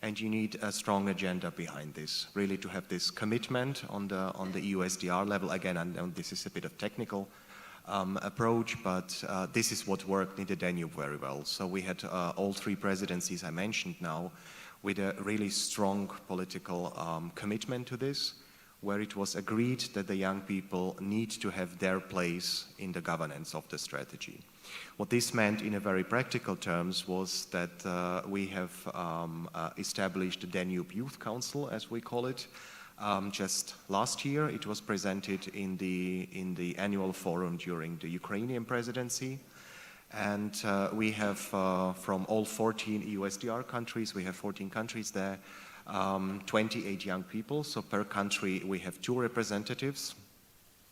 and you need a strong agenda behind this, really to have this commitment on the EUSDR level. Again, and this is a bit of technical approach, but this is what worked in the Danube very well. So we had all three presidencies I mentioned now with a really strong political commitment to this, where it was agreed that the young people need to have their place in the governance of the strategy. What this meant in a very practical terms was that we have established the Danube Youth Council, as we call it. Just last year, it was presented in the annual forum during the Ukrainian presidency. And we have from all 14 EUSDR countries, we have 14 countries there, 28 young people. So per country, we have 2 representatives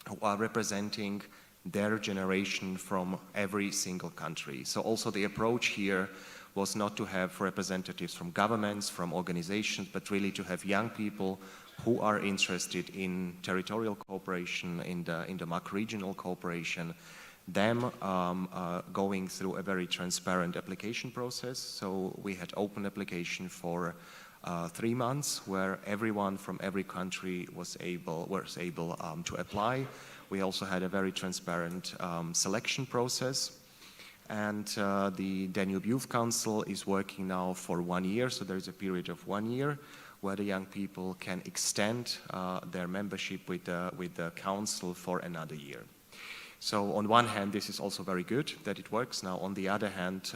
who are representing their generation from every single country. So also the approach here was not to have representatives from governments, from organizations, but really to have young people who are interested in territorial cooperation, in the macro-regional cooperation, them going through a very transparent application process. So we had open application for 3 months, where everyone from every country was able to apply. We also had a very transparent selection process. And the Danube Youth Council is working now for 1 year, so there is a period of 1 year where the young people can extend their membership with the council for another year. So on one hand, this is also very good that it works. Now, on the other hand,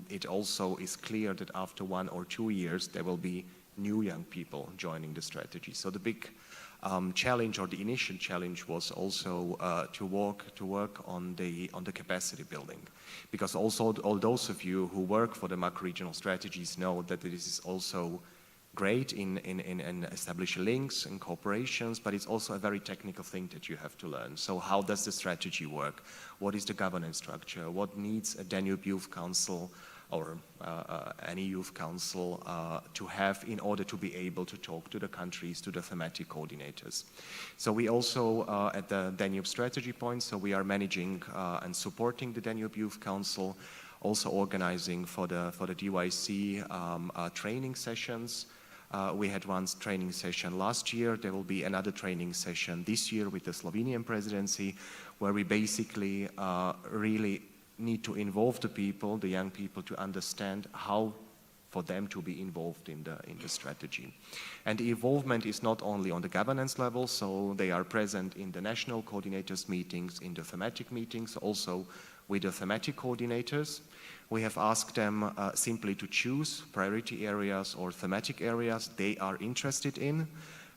it also is clear that after 1 or 2 years, there will be new young people joining the strategy. So the big challenge, or the initial challenge, was also to work on the capacity building, because also all those of you who work for the macro-regional strategies know that this is also great in establishing links and cooperations, but it's also a very technical thing that you have to learn. So how does the strategy work? What is the governance structure? What needs a Danube Youth Council or any youth council to have in order to be able to talk to the countries, to the thematic coordinators? So we also, at the Danube strategy point, so we are managing and supporting the Danube Youth Council, also organizing for the DYC training sessions. We had one training session last year. There will be another training session this year with the Slovenian presidency, where we basically really need to involve the people, the young people, to understand how for them to be involved in the strategy. And the involvement is not only on the governance level, so they are present in the national coordinators meetings, in the thematic meetings, also with the thematic coordinators. We have asked them simply to choose priority areas or thematic areas they are interested in,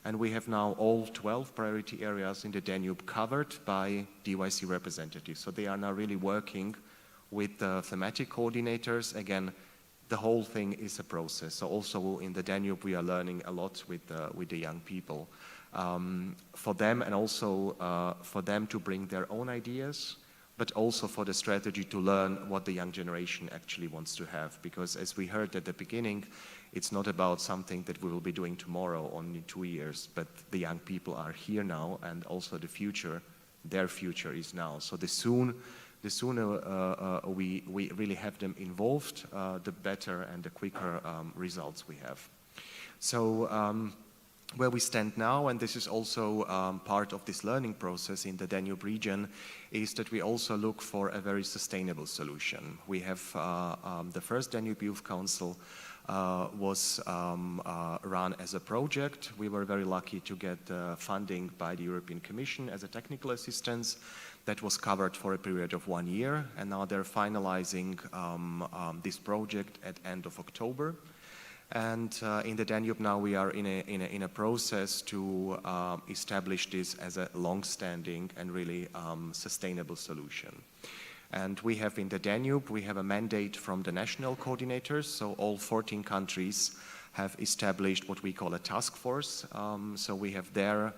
and we have now all 12 priority areas in the Danube covered by DYC representatives. So they are now really working with the thematic coordinators. Again, the whole thing is a process. So also in the Danube, we are learning a lot with the young people. For them and also for them to bring their own ideas, but also for the strategy to learn what the young generation actually wants to have. Because as we heard at the beginning, it's not about something that we will be doing tomorrow, only 2 years, but the young people are here now, and also the future, their future is now. So the sooner we really have them involved, the better and the quicker results we have. So where we stand now, and this is also part of this learning process in the Danube region, is that we also look for a very sustainable solution. We have the first Danube Youth Council was run as a project. We were very lucky to get funding by the European Commission as a technical assistance. That was covered for a period of 1 year, and now they're finalizing this project at end of October. And in the Danube now we are in a process to establish this as a long-standing and really sustainable solution. And we have in the Danube, we have a mandate from the national coordinators, so all 14 countries have established what we call a task force. So we have their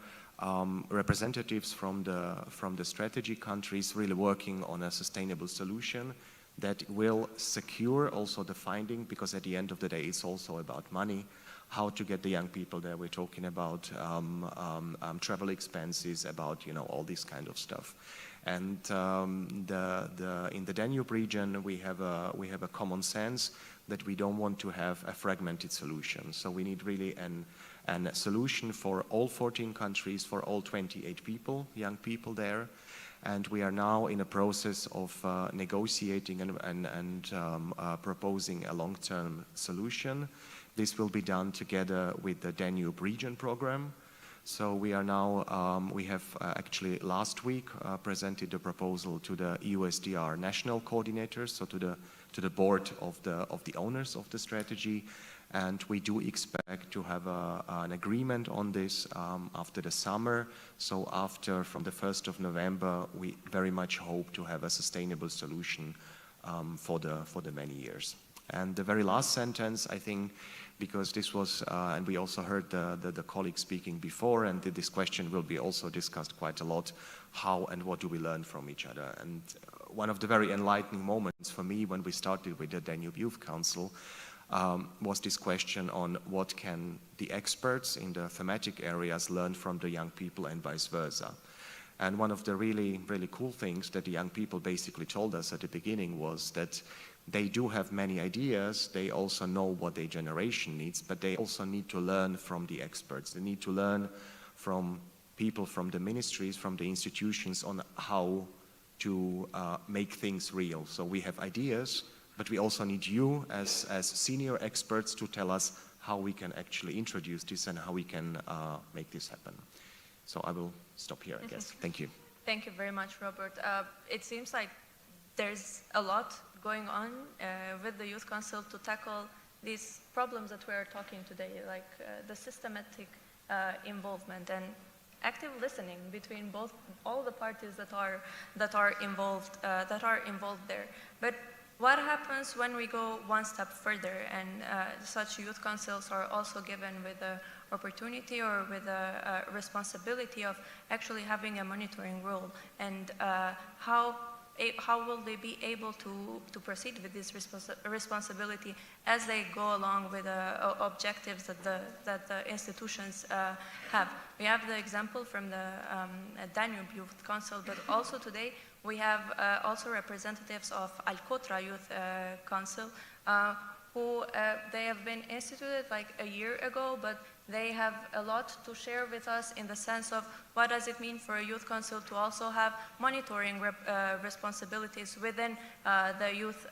representatives from the strategy countries really working on a sustainable solution that will secure also the finding, because at the end of the day it's also about money, how to get the young people there. We're talking about travel expenses, about all this kind of stuff. And in the Danube region we have a common sense that we don't want to have a fragmented solution. So we need really a solution for all 14 countries, for all 28 people, young people there. And we are now in a process of negotiating and proposing a long-term solution. This will be done together with the Danube Region program. So we are now, we have actually last week presented the proposal to the EUSDR national coordinators, so to the board of the owners of the strategy. And we do expect to have an agreement on this after the summer. So from the 1st of November, we very much hope to have a sustainable solution for the many years. And the very last sentence, I think, because this was, and we also heard the colleagues speaking before, and this question will be also discussed quite a lot, how and what do we learn from each other? And one of the very enlightening moments for me when we started with the Danube Youth Council was this question on what can the experts in the thematic areas learn from the young people and vice versa. And one of the really, really cool things that the young people basically told us at the beginning was that they do have many ideas, they also know what their generation needs, but they also need to learn from the experts. They need to learn from people from the ministries, from the institutions on how to make things real. So we have ideas, but we also need you as senior experts to tell us how we can actually introduce this and how we can make this happen. So I will stop here, I guess. Thank you. Thank you very much, Robert. It seems like there's a lot going on with the Youth Council to tackle these problems that we are talking today, like the systematic involvement and active listening between all the parties that are involved there. But what happens when we go one step further and such youth councils are also given with the opportunity or with the responsibility of actually having a monitoring role, and how will they be able to proceed with this responsibility as they go along with the objectives that the institutions have? We have the example from the Danube Youth Council, but also today we have also representatives of Al-Kotra Youth Council who they have been instituted like a year ago, but They have a lot to share with us in the sense of what does it mean for a youth council to also have monitoring responsibilities within the youth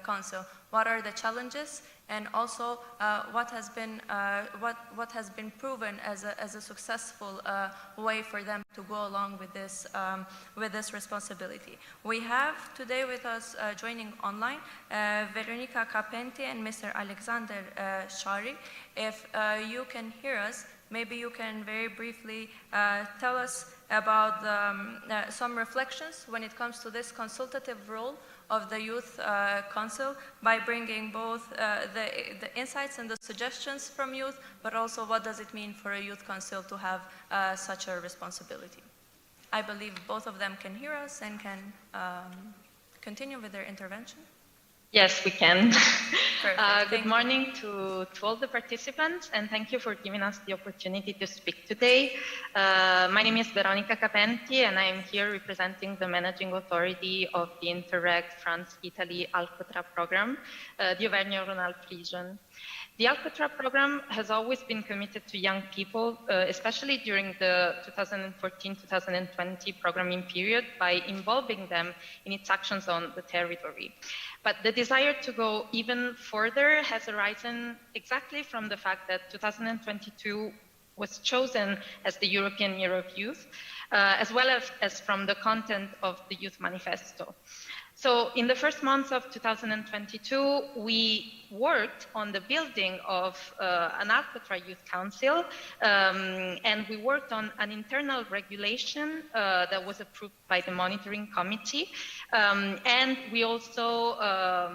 council. What are the challenges, and also what has been proven as a successful way for them to go along with this responsibility. We have today with us joining online Veronica Capenti and Mr. Alexander Shari. If you can hear us, maybe you can very briefly tell us about some reflections when it comes to this consultative role of the Youth Council, by bringing both the insights and the suggestions from youth, but also what does it mean for a Youth Council to have such a responsibility. I believe both of them can hear us and can continue with their intervention. Yes, we can. Good Thank morning to all the participants, and thank you for giving us the opportunity to speak today. My name is Veronica Capenti, and I am here representing the managing authority of the Interreg France-Italy Alcotra program, the Auvergne-Rhône-Alpes region. The Alcotra program has always been committed to young people, especially during the 2014-2020 programming period, by involving them in its actions on the territory. But the desire to go even further has arisen exactly from the fact that 2022 was chosen as the European Year of Youth, as well as from the content of the Youth Manifesto. So in the first months of 2022, we worked on the building of an Alcotra Youth Council, and we worked on an internal regulation that was approved by the monitoring committee. And we also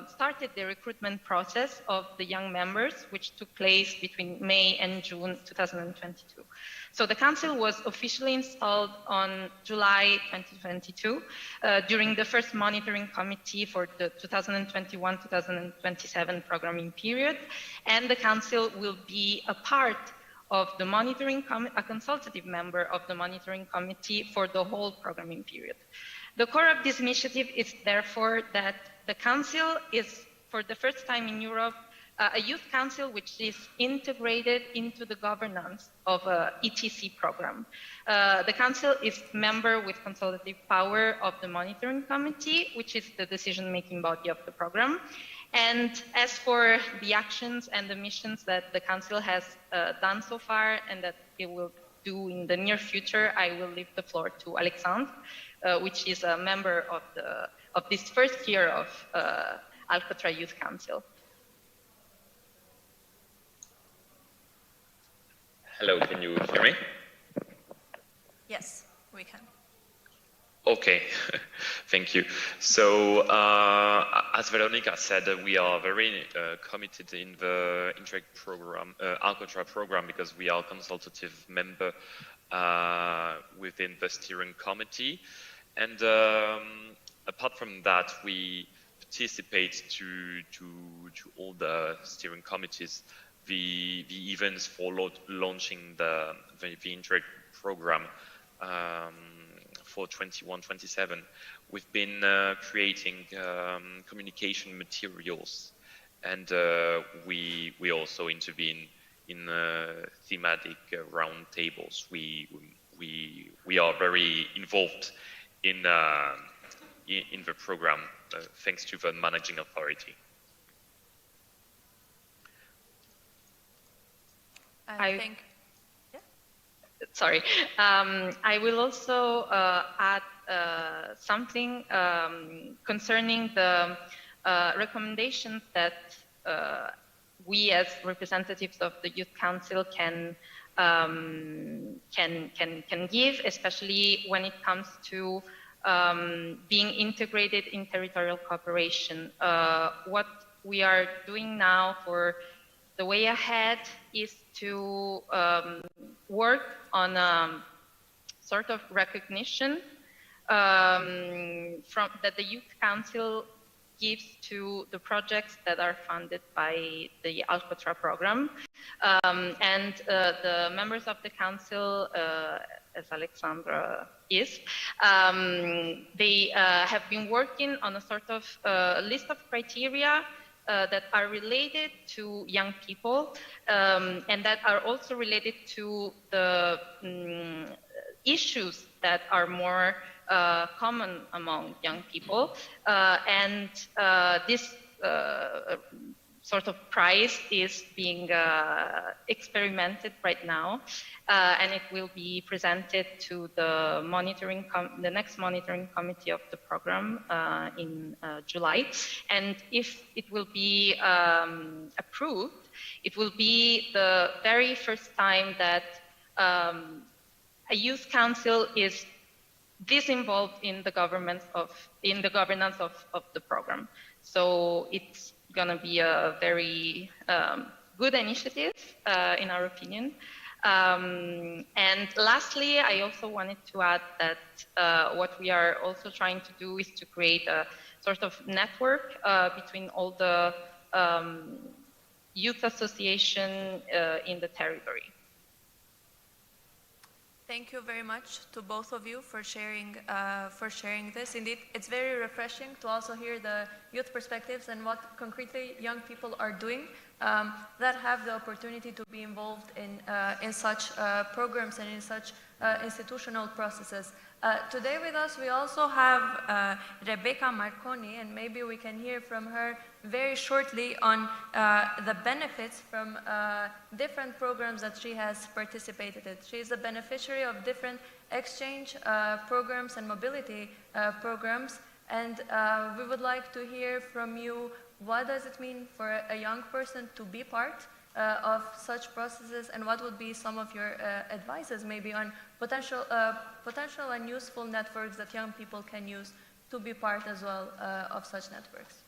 started the recruitment process of the young members, which took place between May and June 2022. So the council was officially installed on July 2022 during the first monitoring committee for the 2021-2027 programming period, and the council will be a part of the monitoring a consultative member of the monitoring committee for the whole programming period. The core of this initiative is therefore that the council is, for the first time in Europe, a youth council which is integrated into the governance of a ETC program. The council is member with consultative power of the monitoring committee, which is the decision-making body of the program. And as for the actions and the missions that the council has done so far and that it will do in the near future, I will leave the floor to Alexandre, which is a member of this first year of Alcotra Youth Council. Hello, can you hear me? Yes, we can. Okay, thank you. So, as Veronica said, we are very committed in the Interreg program, Alcotra program, because we are consultative member within the steering committee. And apart from that, we participate to all the steering committees, the events for launching the Interreg program for 21-27. We've been creating communication materials, and we also intervene in thematic round tables. We are very involved in the program thanks to the managing authority. I think. Yeah. Sorry, I will also add something concerning the recommendations that we as representatives of the Youth Council can give, especially when it comes to being integrated in territorial cooperation. What we are doing now for the way ahead is to work on a sort of recognition that the Youth Council gives to the projects that are funded by the Alcotra program. And the members of the council, as Alexandra is, they have been working on a sort of list of criteria that are related to young people and that are also related to the issues that are more common among young people. And this sort of prize is being experimented right now, and it will be presented to the the next monitoring committee of the program in July. And if it will be approved, it will be the very first time that a youth council is disinvolved in the governance of the program. So it's going to be a very good initiative, in our opinion. And lastly, I also wanted to add that what we are also trying to do is to create a sort of network between all the youth association in the territory. Thank you very much to both of you for sharing this. Indeed, it's very refreshing to also hear the youth perspectives and what concretely young people are doing that have the opportunity to be involved in such programs and in such institutional processes. Today with us, we also have Rebecca Marconi, and maybe we can hear from her very shortly on the benefits from different programs that she has participated in. She is a beneficiary of different exchange programs and mobility programs, and we would like to hear from you, what does it mean for a young person to be part of such processes, and what would be some of your advices maybe on potential and useful networks that young people can use to be part as well of such networks?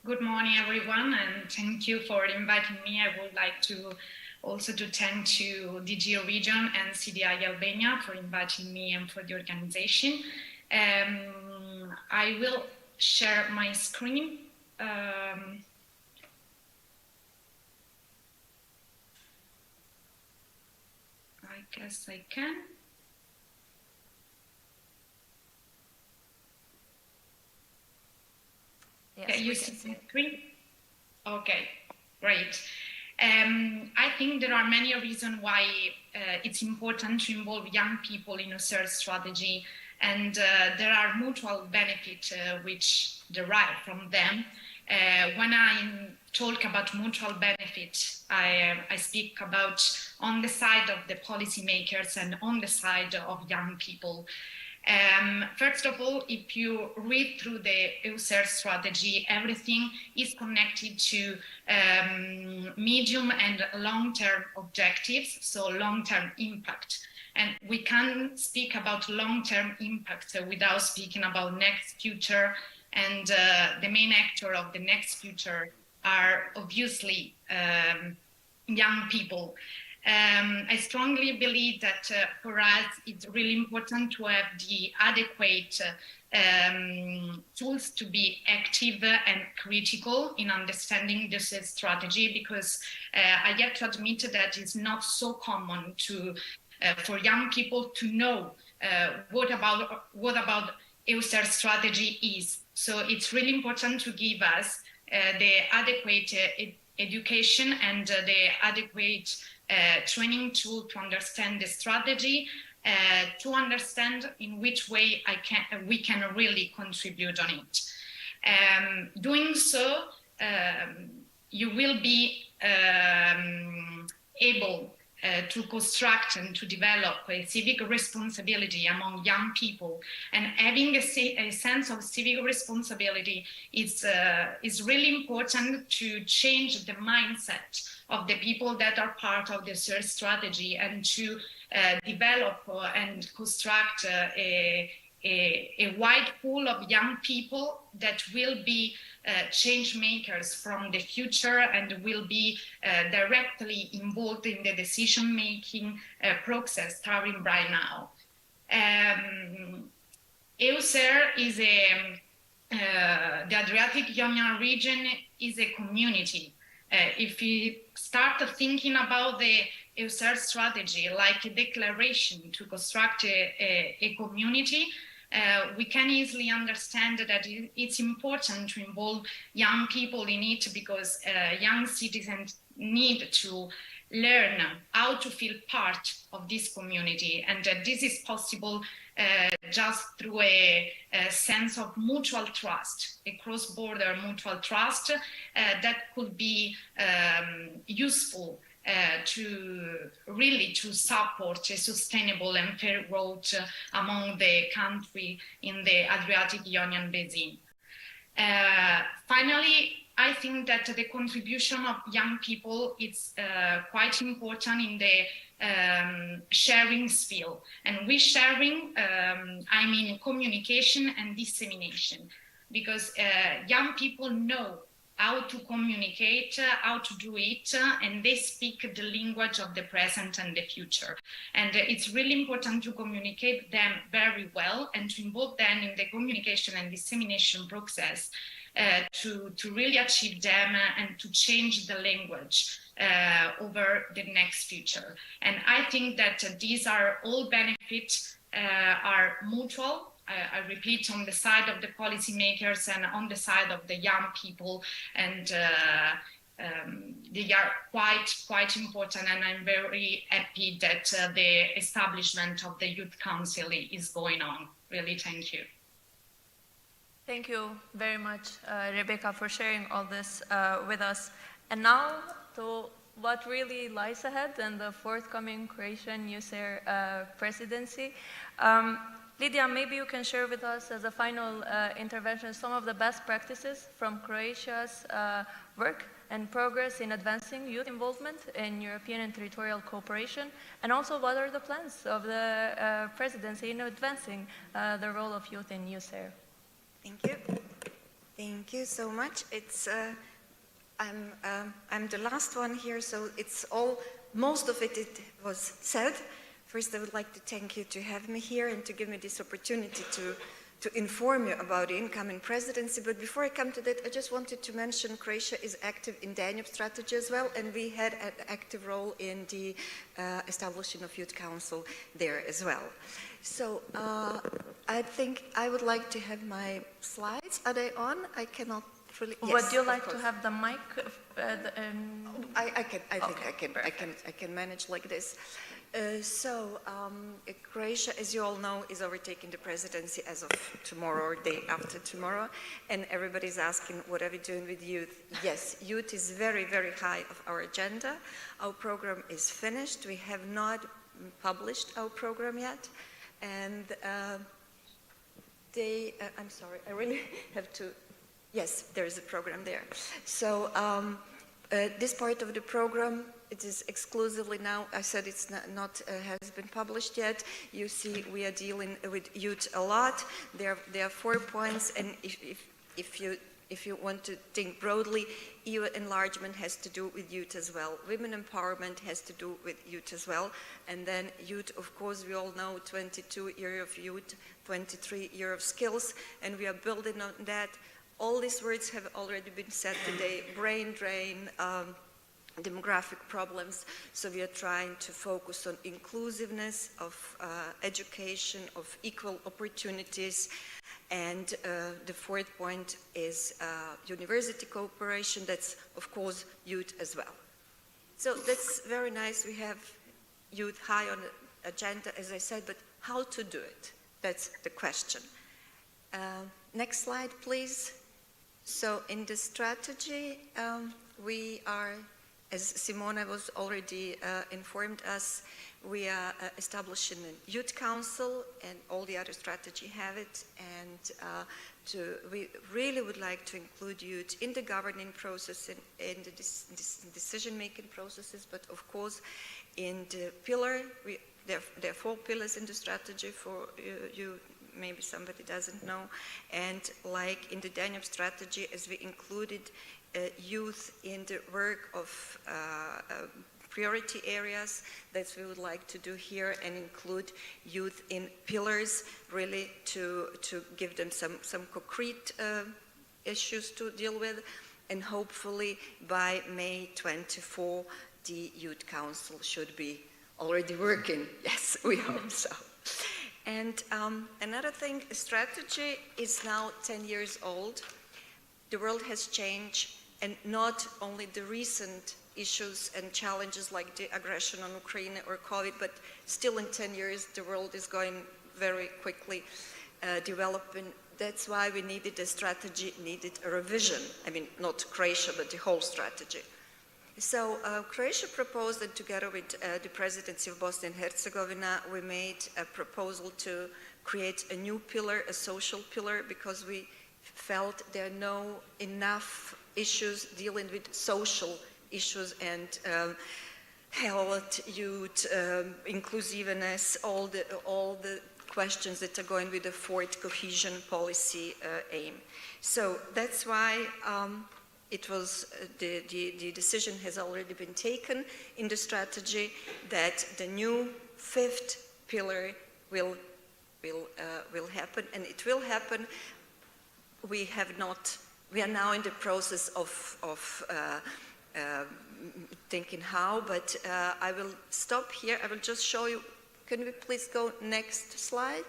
Good morning, everyone, and thank you for inviting me. I would like to also thank to DG Region and CDI Albania for inviting me and for the organization. I will share my screen. I guess I can. Yes, can you see the screen? Okay, great. I think there are many reasons why it's important to involve young people in a search strategy, and there are mutual benefits which derive from them. When I talk about mutual benefits, I speak about on the side of the policymakers and on the side of young people. First of all, if you read through the EUSAIR strategy, everything is connected to medium and long-term objectives, so long-term impact. And we can't speak about long-term impact without speaking about next future, and the main actor of the next future are obviously young people. I strongly believe that for us, it's really important to have the adequate tools to be active and critical in understanding this strategy, because I have to admit that it's not so common for young people to know what about EUSAIR strategy is. So it's really important to give us the adequate education and the adequate training tool to understand the strategy, to understand in which way we can really contribute on it. Doing so, you will be able to construct and to develop a civic responsibility among young people, and having a sense of civic responsibility is really important to change the mindset of the people that are part of the search strategy, and to develop and construct a wide pool of young people that will be change makers from the future and will be directly involved in the decision-making process starting right now. EUSAIR is the Adriatic-Ionian region is a community. If you start thinking about the EUSAIR strategy like a declaration to construct a community, we can easily understand that it's important to involve young people in it, because young citizens need to learn how to feel part of this community, and this is possible just through a sense of mutual trust, a cross-border mutual trust that could be useful to support a sustainable and fair growth among the country in the Adriatic Ionian Basin. Finally, I think that the contribution of young people is quite important in the sharing sphere. And with sharing, I mean communication and dissemination, because young people know how to communicate, how to do it, and they speak the language of the present and the future. And it's really important to communicate them very well and to involve them in the communication and dissemination process to really achieve them and to change the language over the next future. And I think that these are all benefits are mutual. I repeat, on the side of the policymakers and on the side of the young people, and they are quite important, and I'm very happy that the establishment of the Youth Council is going on. Really, thank you. Thank you very much, Rebecca, for sharing all this with us. And now to what really lies ahead and the forthcoming Croatian EUSAIR presidency. Lydia, maybe you can share with us as a final intervention some of the best practices from Croatia's work and progress in advancing youth involvement in European and territorial cooperation, and also what are the plans of the presidency in advancing the role of youth in EUSAIR. Thank you. Thank you so much. It's I'm the last one here, so it's all, most of it was said. First, I would like to thank you to have me here and to give me this opportunity to inform you about the incoming presidency. But before I come to that, I just wanted to mention Croatia is active in Danube strategy as well, and we had an active role in the establishing of Youth Council there as well. So I think I would like to have my slides. Are they on? I cannot really. Yes, would you like to have the mic? I can manage like this. Croatia, as you all know, is overtaking the presidency as of tomorrow or day after tomorrow, and everybody's asking, what are we doing with youth? Yes, youth is very, very high of our agenda. Our program is finished. We have not published our program yet, and I'm sorry, I really have to, yes, there is a program there. So this part of the program, it is exclusively now, I said it's not has been published yet. You see, we are dealing with youth a lot. There are 4 points, and if you want to think broadly, EU enlargement has to do with youth as well. Women empowerment has to do with youth as well. And then youth, of course, we all know 22 year of youth, 23 year of skills, and we are building on that. All these words have already been said today: brain drain, demographic problems. So we are trying to focus on inclusiveness of education, of equal opportunities. And the 4th point is university cooperation. That's, of course, youth as well. So that's very nice. We have youth high on the agenda, as I said, but how to do it? That's the question. Next slide, please. So in the strategy, we are, as Simona was already informed us, we are establishing a youth council, and all the other strategy have it. And we really would like to include youth in the governing process, in the decision-making processes, but of course in the pillar, there are 4 pillars in the strategy for you. Maybe somebody doesn't know. And like in the Danube strategy, as we included youth in the work of priority areas, that we would like to do here, and include youth in pillars, really to give them some concrete issues to deal with. And hopefully by May 24, the Youth Council should be already working. Yes, we hope so. And another thing, strategy is now 10 years old. The world has changed, and not only the recent issues and challenges like the aggression on Ukraine or COVID, but still in 10 years, the world is going very quickly developing. That's why we needed a strategy, needed a revision. I mean, not Croatia, but the whole strategy. So Croatia proposed that together with the presidency of Bosnia and Herzegovina, we made a proposal to create a new pillar, a social pillar, because we felt there are no enough issues dealing with social issues and health, youth, inclusiveness, all the questions that are going with the fourth cohesion policy aim. So that's why it was the decision has already been taken in the strategy that the new fifth pillar will happen, and it will happen. We are now in the process of thinking how, but I will stop here. I will just show you. Can we please go next slide?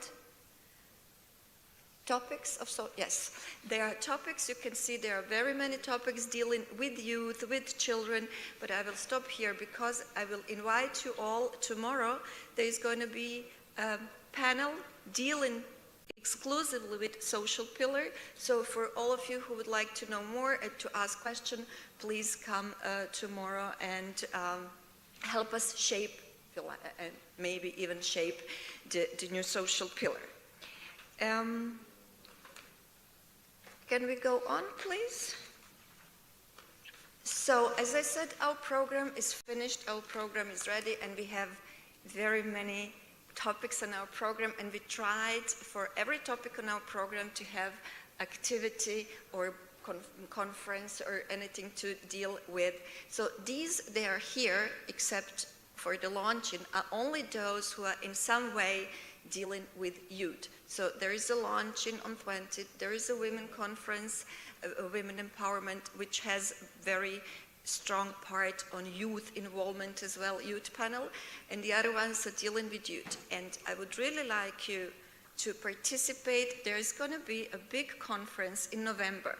Topics of, yes, there are topics. You can see there are very many topics dealing with youth, with children, but I will stop here because I will invite you all tomorrow. There is going to be a panel dealing exclusively with social pillar. So for all of you who would like to know more and to ask questions, please come tomorrow and help us shape and maybe even shape the new social pillar. Can we go on, please? So, as I said, our program is finished, our program is ready, and we have very many topics on our program, and we tried for every topic on our program to have activity or conference or anything to deal with. So these, they are here, except for the launching, are only those who are in some way dealing with youth. So there is a launching on 20th, there is a women conference, women empowerment, which has very strong part on youth involvement as well, youth panel, and the other ones are dealing with youth. And I would really like you to participate. There is going to be a big conference in November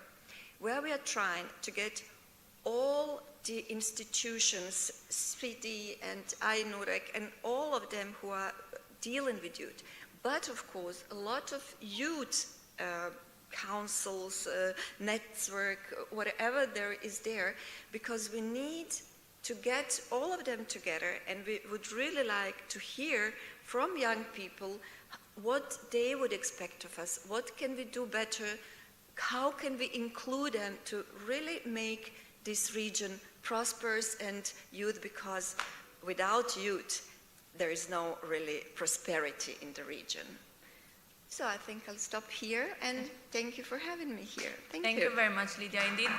where we are trying to get all the institutions, SPD and Interreg, and all of them who are dealing with youth. But of course, a lot of youth councils, network, whatever there is there, because we need to get all of them together, and we would really like to hear from young people what they would expect of us, what can we do better, how can we include them to really make this region prosperous and youth, because without youth, there is no really prosperity in the region. So I think I'll stop here, and thank you for having me here. Thank you very much, Lydia, indeed.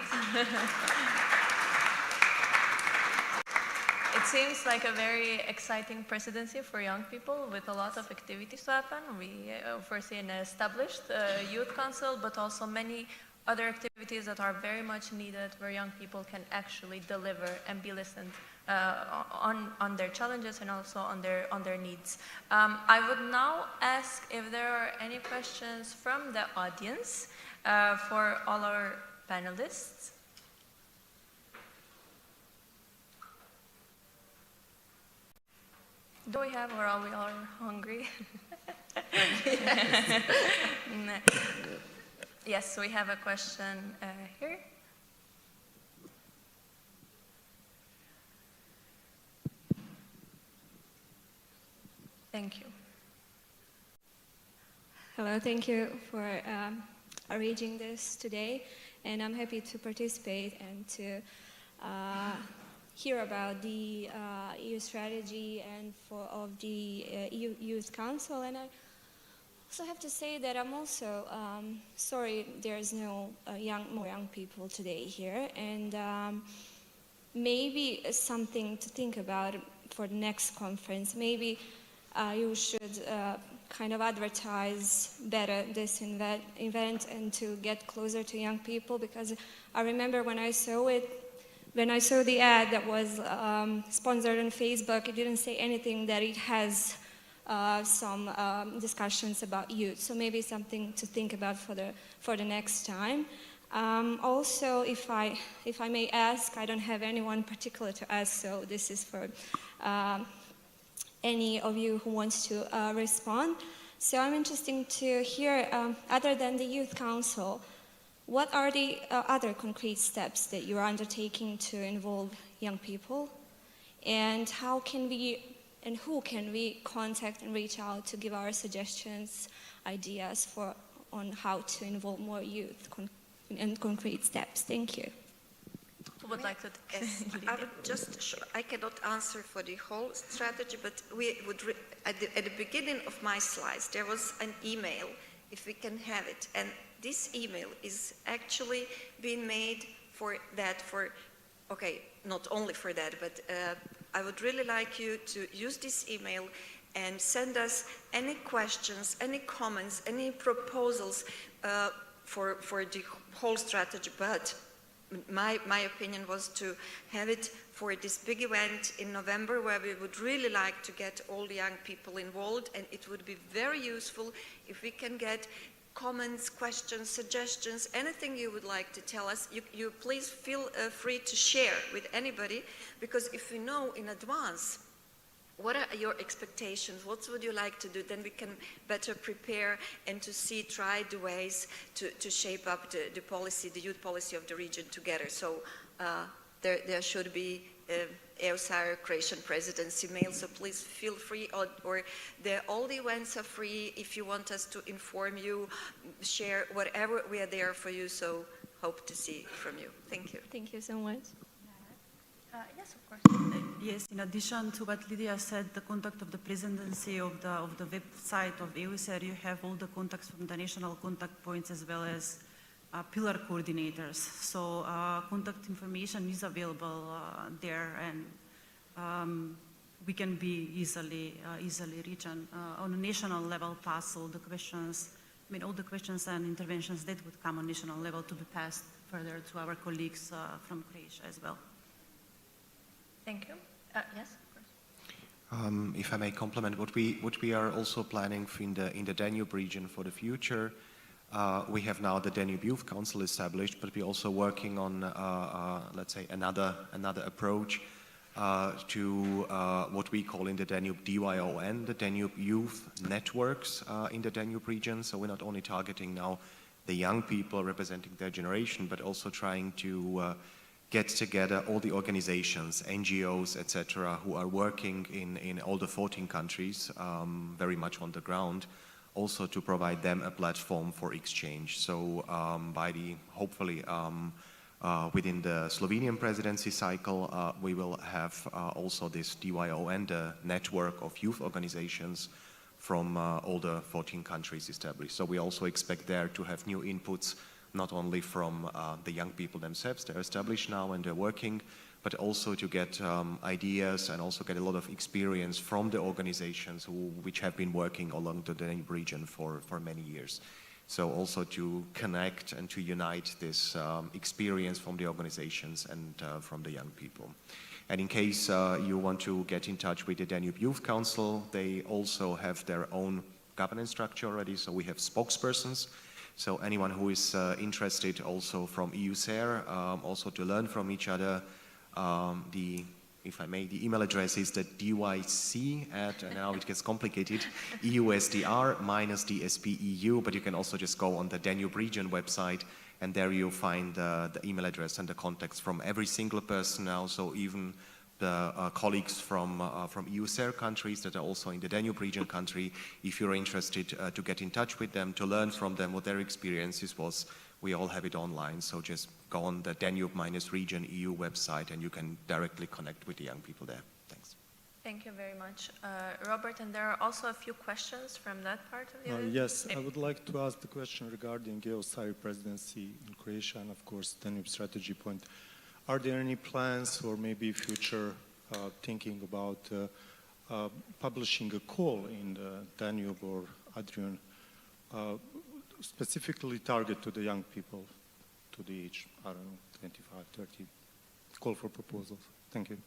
It seems like a very exciting presidency for young people with a lot of activities to happen. We foresee an established youth council, but also many other activities that are very much needed where young people can actually deliver and be listened on their challenges and also on their needs. I would now ask if there are any questions from the audience for all our panelists. Do we have, or are we all hungry? Yes. Yes, we have a question here. Thank you. Hello, thank you for arranging this today, and I'm happy to participate and to hear about the EU strategy and of the EU Youth Council. And I also have to say that I'm also sorry there's no more young people today here, and maybe something to think about for the next conference. Maybe you should kind of advertise better this event and to get closer to young people, because I remember when I saw the ad that was sponsored on Facebook, it didn't say anything that it has some discussions about youth. So maybe something to think about for the next time. Also, if I may ask, I don't have anyone particular to ask, so this is for any of you who wants to respond. So I'm interested to hear, other than the Youth Council, what are the other concrete steps that you're undertaking to involve young people? And how can we, and who can we contact and reach out to give our suggestions, ideas on how to involve more youth in concrete steps? Thank you. Who would like to? Yes, I cannot answer for the whole strategy, but we would, at the beginning of my slides, there was an email, if we can have it. And this email is actually being made for that, okay, not only for that, but I would really like you to use this email and send us any questions, any comments, any proposals for the whole strategy. But my opinion was to have it for this big event in November, where we would really like to get all the young people involved, and it would be very useful if we can get comments, questions, suggestions, anything you would like to tell us. You please feel free to share with anybody, because if we know in advance what are your expectations, what would you like to do, then we can better prepare and to try the ways to shape up the policy, the youth policy of the region together. So there should be EUSAIR Croatian presidency mail, so please feel free, or all the events are free. If you want us to inform you, share whatever, we are there for you, so hope to see from you. Thank you. Thank you so much. Yes, of course. Yes, in addition to what Lydia said, the contact of the presidency of the website of EUSAIR, you have all the contacts from the national contact points as well as pillar coordinators. So contact information is available there, and we can be easily reached on a national level. Pass all the questions. I mean, all the questions and interventions that would come on national level to be passed further to our colleagues from Croatia as well. Thank you. Yes, of course. If I may complement, what we are also planning in the Danube region for the future, we have now the Danube Youth Council established, but we're also working on, let's say, another approach to what we call in the Danube DYON, the Danube Youth Networks in the Danube region. So we're not only targeting now the young people representing their generation, but also trying to get together all the organizations, NGOs, etc., who are working in all the 14 countries, very much on the ground, also to provide them a platform for exchange. So hopefully within the Slovenian presidency cycle, we will have also this DYON, the network of youth organizations from all the 14 countries established. So we also expect there to have new inputs, not only from the young people themselves, they're established now and they're working, but also to get ideas and also get a lot of experience from the organizations which have been working along the Danube region for many years. So also to connect and to unite this experience from the organizations and from the young people. And in case you want to get in touch with the Danube Youth Council, they also have their own governance structure already, so we have spokespersons. So anyone who is interested also from EUSAIR, also to learn from each other, if I may, the email address is the DYC at, and now it gets complicated, EUSDR-DSP-EU, but you can also just go on the Danube region website, and there you'll find the email address and the contacts from every single person now, so even the colleagues from EUSAIR countries that are also in the Danube region country, if you're interested to get in touch with them, to learn from them what their experiences was, we all have it online. So just go on the Danube-region EU website and you can directly connect with the young people there. Thanks. Thank you very much, Robert. And there are also a few questions from that part of the audience. Yes, I would like to ask the question regarding EUSAIR presidency in Croatia and of course Danube strategy point. Are there any plans or maybe future thinking about publishing a call in the Danube or Adrian, specifically target to the young people, to the age, I don't know, 25, 30, call for proposals? Thank you.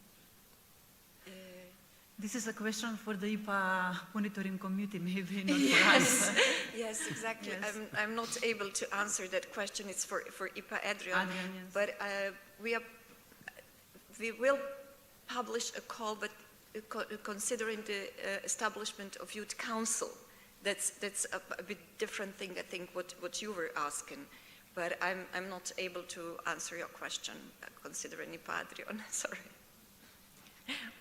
This is a question for the IPA monitoring committee, maybe not for us. Yes, exactly. Yes. I'm not able to answer that question. It's for IPA Adrian. Yes. But we will publish a call, but considering the establishment of youth council, that's a bit different thing, I think, what you were asking. But I'm not able to answer your question, considering IPA Adrian. Sorry.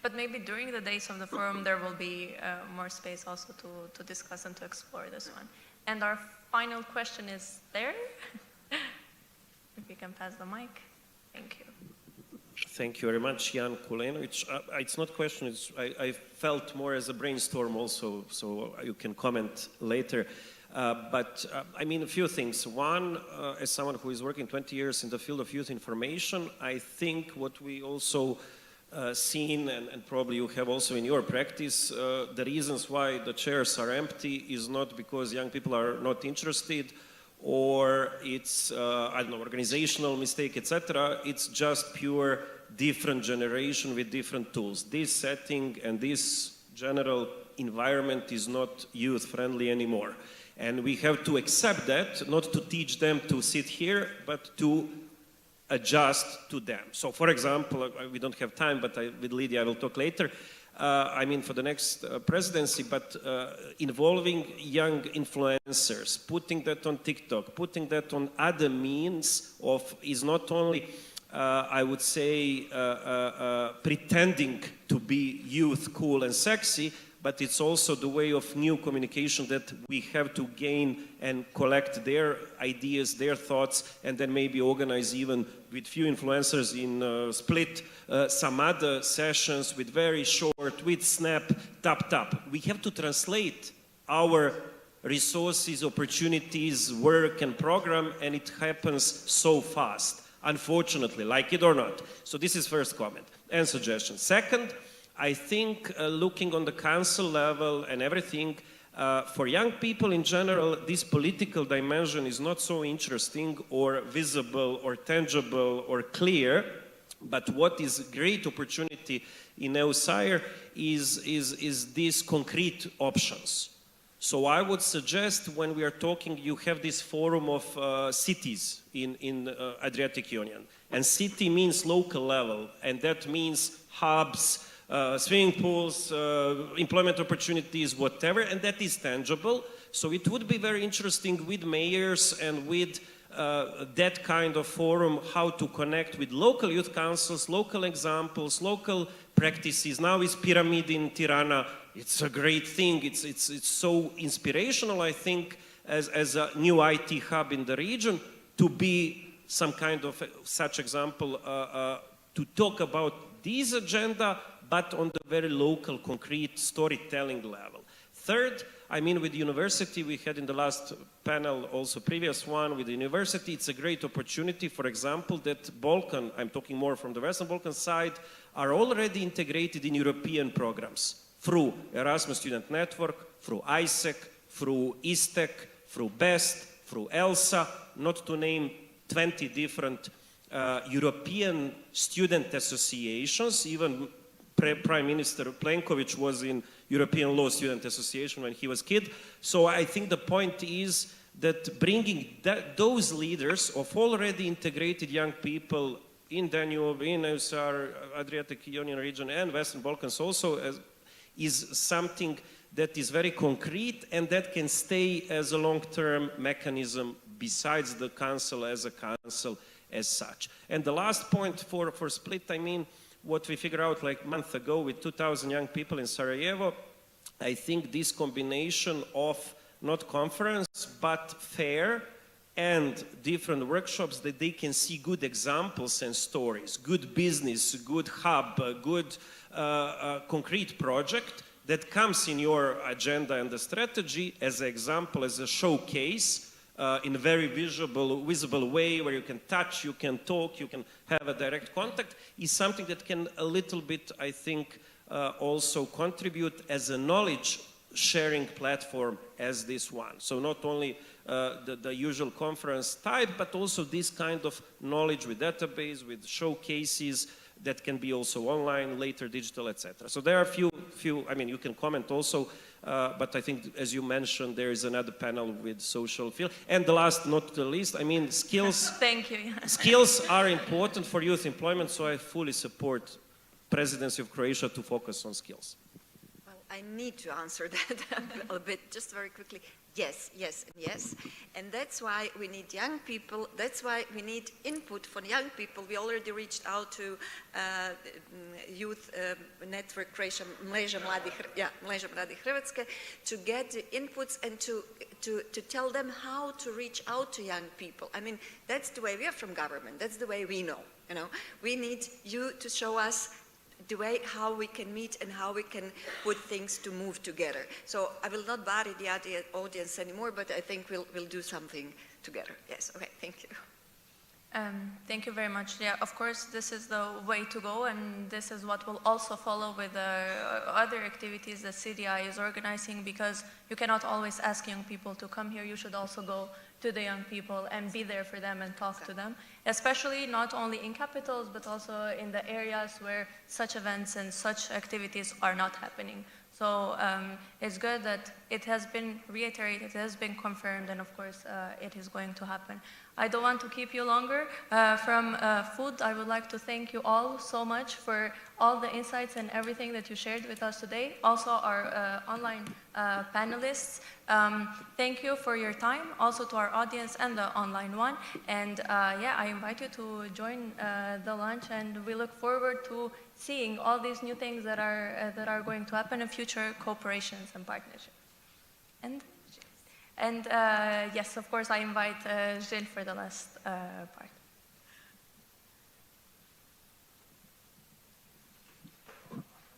But maybe during the days of the forum, there will be more space also to discuss and to explore this one. And our final question is there. If you can pass the mic. Thank you. Thank you very much, Jan Kulenovic. It's not a question, I felt more as a brainstorm also, so you can comment later. I mean, a few things. One, as someone who is working 20 years in the field of youth information, I think what we also seen, and probably you have also in your practice, the reasons why the chairs are empty is not because young people are not interested, or it's, I don't know, organizational mistake, etc. It's just pure different generation with different tools. This setting and this general environment is not youth-friendly anymore. And we have to accept that, not to teach them to sit here, but to adjust to them. So, for example, we don't have time, but with Lydia I will talk later. I mean, for the next presidency, but involving young influencers, putting that on TikTok, putting that on other means of, is not only, I would say, pretending to be youth, cool and sexy, but it's also the way of new communication that we have to gain and collect their ideas, their thoughts, and then maybe organize even with few influencers in Split some other sessions with very short, with Snap, tap. We have to translate our resources, opportunities, work and program, and it happens so fast, unfortunately, like it or not. So this is first comment and suggestion. Second, I think looking on the council level and everything, for young people in general, this political dimension is not so interesting or visible or tangible or clear, but what is a great opportunity in EUSAIR is these concrete options. So I would suggest when we are talking, you have this forum of cities in Adriatic Union. And city means local level, and that means hubs, swimming pools, employment opportunities, whatever, and that is tangible. So it would be very interesting with mayors and with that kind of forum, how to connect with local youth councils, local examples, local practices. Now is Pyramid in Tirana. It's a great thing. It's so inspirational, I think, as a new IT hub in the region, to be some kind of such example, to talk about this agenda, but on the very local, concrete storytelling level. Third, I mean, with the university, we had in the last panel, also previous one, with the university, it's a great opportunity, for example, that Balkan, I'm talking more from the Western Balkan side, are already integrated in European programs through Erasmus Student Network, through ISEC, through ISTEC, through BEST, through ELSA, not to name 20 different European student associations. Even Prime Minister Plenković was in European Law Student Association when he was a kid. So I think the point is that bringing those leaders of already integrated young people in Danube, in EUSAIR, Adriatic Union region and Western Balkans also is something that is very concrete and that can stay as a long-term mechanism besides the council as a council as such. And the last point for Split, I mean, what we figured out like a month ago with 2,000 young people in Sarajevo, I think this combination of not conference, but fair and different workshops that they can see good examples and stories, good business, good hub, good concrete project that comes in your agenda and the strategy as an example, as a showcase, in a very visible way where you can touch, you can talk, you can have a direct contact, is something that can a little bit, I think, also contribute as a knowledge sharing platform as this one. So not only the usual conference type, but also this kind of knowledge with database, with showcases, that can be also online, later digital, etc. So there are few, I mean, you can comment also, but I think, as you mentioned, there is another panel with social field. And the last, not the least, I mean, skills. Thank you. Skills are important for youth employment, so I fully support Presidency of Croatia to focus on skills. Well, I need to answer that a bit, just very quickly. Yes, yes, and yes. And that's why we need young people. That's why we need input from young people. We already reached out to youth network Croatia, Mreža Mladih Hrvatske, to get the inputs and to tell them how to reach out to young people. I mean, that's the way we are from government. That's the way we know. You know, we need you to show us the way how we can meet and how we can put things to move together. So I will not bother the audience anymore, but I think we'll do something together. Yes, okay, thank you. Thank you very much. Yeah, of course, this is the way to go, and this is what will also follow with other activities that CDI is organizing, because you cannot always ask young people to come here. You should also go to the young people and be there for them and talk to them, especially not only in capitals, but also in the areas where such events and such activities are not happening. So it's good that it has been reiterated, it has been confirmed, and of course it is going to happen. I don't want to keep you longer. From food, I would like to thank you all so much for all the insights and everything that you shared with us today. Also our online panelists. Thank you for your time, also to our audience and the online one. And yeah, I invite you to join the lunch, and we look forward to seeing all these new things that are going to happen in future cooperations and partnerships. And yes, of course, I invite Gilles for the last part.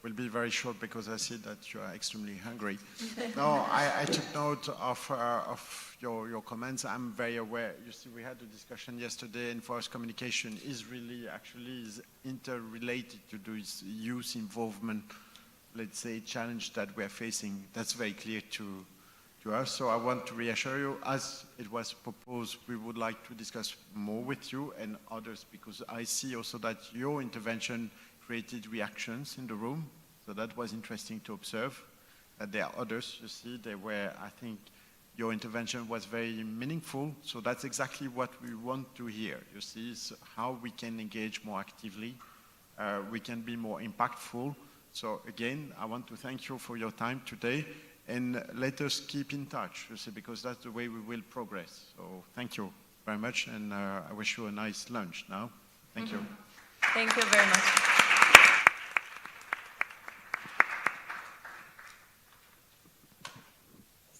Will be very short because I see that you are extremely hungry. No, I took note of your comments. I'm very aware. You see, we had a discussion yesterday, and forest communication is really actually interrelated to this youth involvement, let's say, challenge that we're facing. That's very clear to us. So I want to reassure you, as it was proposed, we would like to discuss more with you and others, because I see also that your intervention created reactions in the room. So that was interesting to observe. That there are others, you see, I think your intervention was very meaningful. So that's exactly what we want to hear, you see, so how we can engage more actively, we can be more impactful. So again, I want to thank you for your time today, and let us keep in touch, you see, because that's the way we will progress. So thank you very much, and I wish you a nice lunch now. Thank you. Thank you very much.